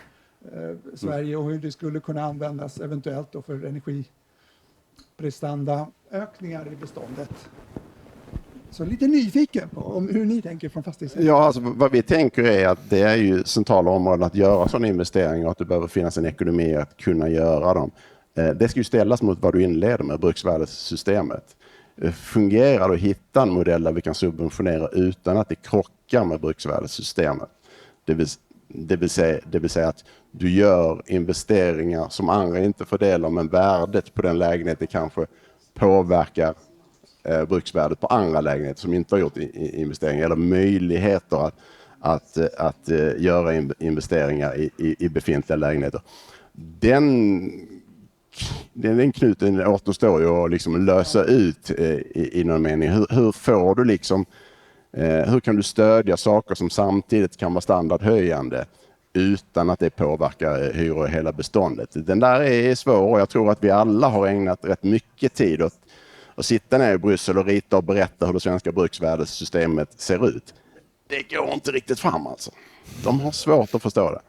Sverige och hur det skulle kunna användas eventuellt då för energiprestandaökningar i beståndet. Så lite nyfiken på hur ni tänker från fastighetsägare. Ja, alltså, vad vi tänker är att det är ju centrala områden att göra sådana investeringar och att det behöver finnas en ekonomi att kunna göra dem. Det ska ju ställas mot vad du inleder med, bruksvärdessystemet. Fungerar det att hitta en modell där vi kan subventionera utan att det krockar med bruksvärdessystemet? Det vill säga att du gör investeringar som andra inte får del av, men värdet på den lägenheten kanske påverkar bruksvärdet på andra lägenheter som inte har gjort investeringar, eller möjligheter att göra investeringar i befintliga lägenheter. Den knuten återstår ju att liksom lösa ut i någon mening. Hur får du liksom, hur kan du stödja saker som samtidigt kan vara standardhöjande utan att det påverkar hyror i hela beståndet? Den där är svår och jag tror att vi alla har ägnat rätt mycket tid åt att sitta ner i Bryssel och rita och berätta hur det svenska bruksvärdessystemet ser ut. Det går inte riktigt fram alltså. De har svårt att förstå det.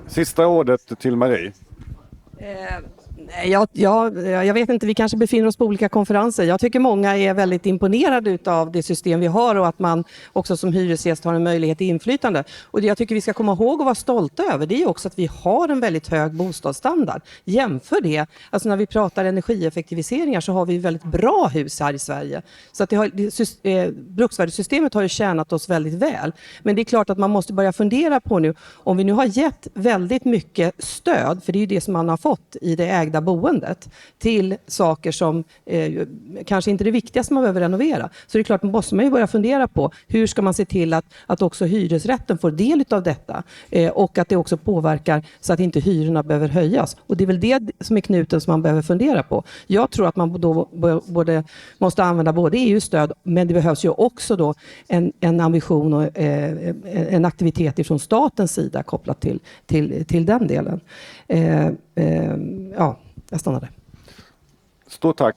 Sista ordet till Marie. Jag vet inte, vi kanske befinner oss på olika konferenser. Jag tycker många är väldigt imponerade av det system vi har och att man också som hyresgäst har en möjlighet till inflytande. Och det jag tycker vi ska komma ihåg och vara stolta över, det är också att vi har en väldigt hög bostadsstandard. Jämför det, alltså när vi pratar energieffektiviseringar så har vi väldigt bra hus här i Sverige. Så att bruksvärdessystemet har ju tjänat oss väldigt väl. Men det är klart att man måste börja fundera på nu, om vi nu har gett väldigt mycket stöd, för det är ju det som man har fått i det ägda boendet, till saker som kanske inte är det viktigaste man behöver renovera. Så det är klart, man måste ju börja fundera på hur ska man se till att också hyresrätten får del av detta och att det också påverkar så att inte hyrorna behöver höjas. Och det är väl det som är knuten som man behöver fundera på. Jag tror att man då måste använda både EU-stöd, men det behövs ju också då en ambition och en aktivitet ifrån statens sida kopplat till den delen. Ja, jag stannar där. Stort tack.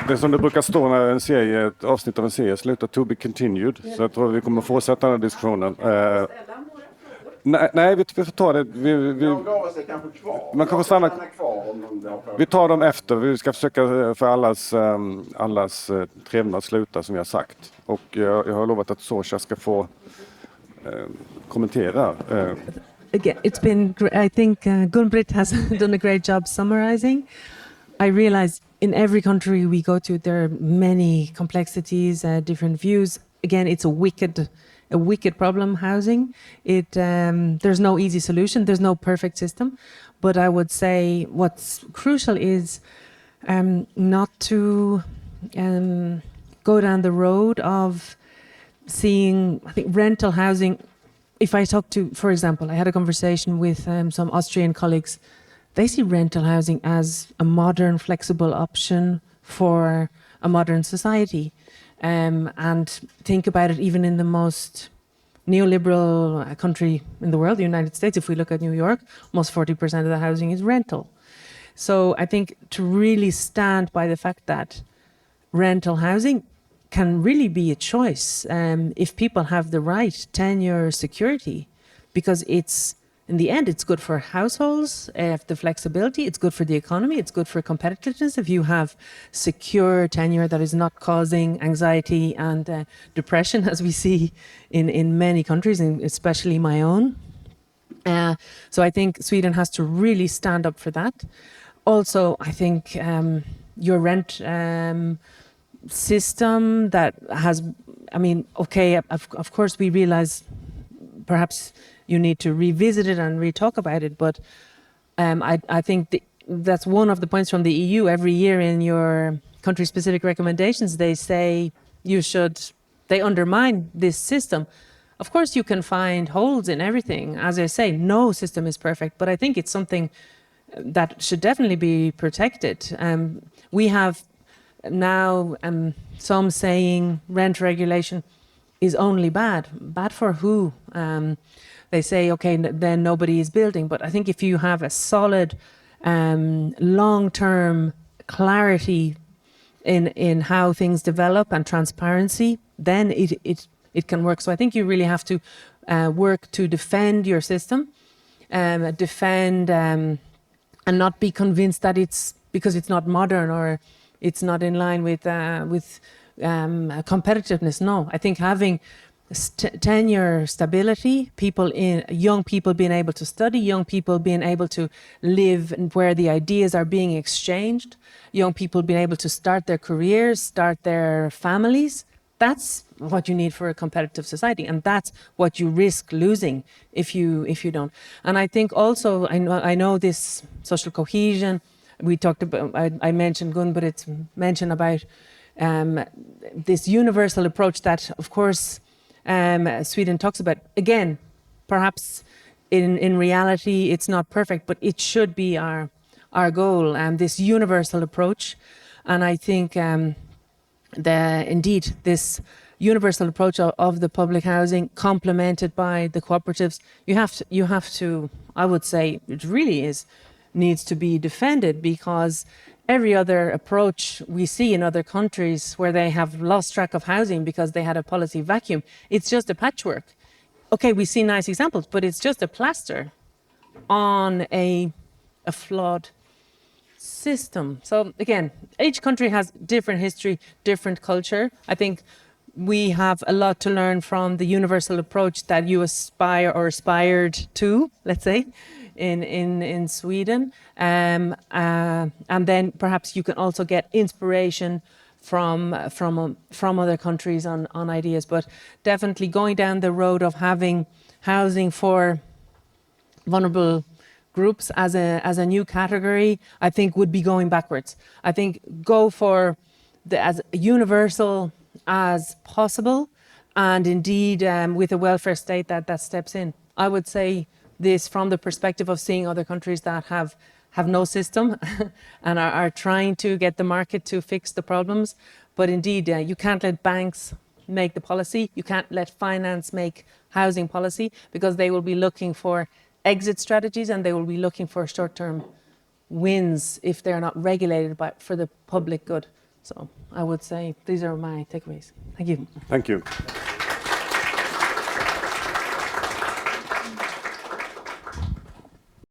Det som det brukar stå när ett avsnitt av en serie slutar, to be continued. Så jag tror vi kommer fortsätta den här diskussionen. Nej, vi får ta det. Man kan få stanna kvar. Vi tar dem efter. Vi ska försöka för allas trevnad sluta som jag har sagt. Och jag har lovat att Sorcha ska få kommentera. Again, it's been, I think Gun-Britt has done a great job summarizing. I realize in every country we go to, there are many complexities, different views. Again, it's a wicked problem, housing. There's no easy solution. There's no perfect system. But I would say what's crucial is not to go down the road of seeing, I think, rental housing. If I talk to, for example, I had a conversation with some Austrian colleagues. They see rental housing as a modern, flexible option for a modern society. And think about it, even in the most neoliberal country in the world, the United States, if we look at New York, almost 40% of the housing is rental. So I think to really stand by the fact that rental housing can really be a choice if people have the right tenure security, because it's in the end, it's good for households, the flexibility, it's good for the economy, it's good for competitiveness if you have secure tenure that is not causing anxiety and depression, as we see in many countries, and especially my own. So I think Sweden has to really stand up for that. Also, I think your rent system that has, I mean, okay, of course we realize perhaps you need to revisit it and re-talk about it, but I think that's one of the points from the EU. Every year in your country-specific recommendations, they say they undermine this system. Of course, you can find holes in everything. As I say, no system is perfect, but I think it's something that should definitely be protected. We have now some saying rent regulation is only bad. Bad for who? They say, okay, then nobody is building. But I think if you have a solid long-term clarity in how things develop and transparency, then it can work. So I think you really have to work to defend your system, defend and not be convinced that it's because it's not modern or it's not in line with competitiveness. No, I think having tenure stability, young people being able to study, young people being able to live where the ideas are being exchanged, young people being able to start their careers, start their families. That's what you need for a competitive society, and that's what you risk losing if you don't. And I think also I know this social cohesion. We talked about. I mentioned Gun, but it's mentioned about this universal approach that, of course, Sweden talks about. Again, perhaps in reality it's not perfect, but it should be our goal, and this universal approach. And I think indeed this universal approach of the public housing complemented by the cooperatives, you have to, I would say, it really needs to be defended, because every other approach we see in other countries where they have lost track of housing because they had a policy vacuum, it's just a patchwork. Okay, we see nice examples, but it's just a plaster on a flawed system. So again, each country has different history, different culture. I think we have a lot to learn from the universal approach that you aspired to, let's say, in Sweden, and then perhaps you can also get inspiration from other countries on ideas. But definitely going down the road of having housing for vulnerable groups as a new category, I think would be going backwards. I think go for as universal as possible, and indeed with a welfare state that steps in. I would say this from the perspective of seeing other countries that have no system and are trying to get the market to fix the problems. But indeed, you can't let banks make the policy. You can't let finance make housing policy, because they will be looking for exit strategies and they will be looking for short-term wins if they're not regulated for the public good. So I would say these are my takeaways. Thank you. Thank you.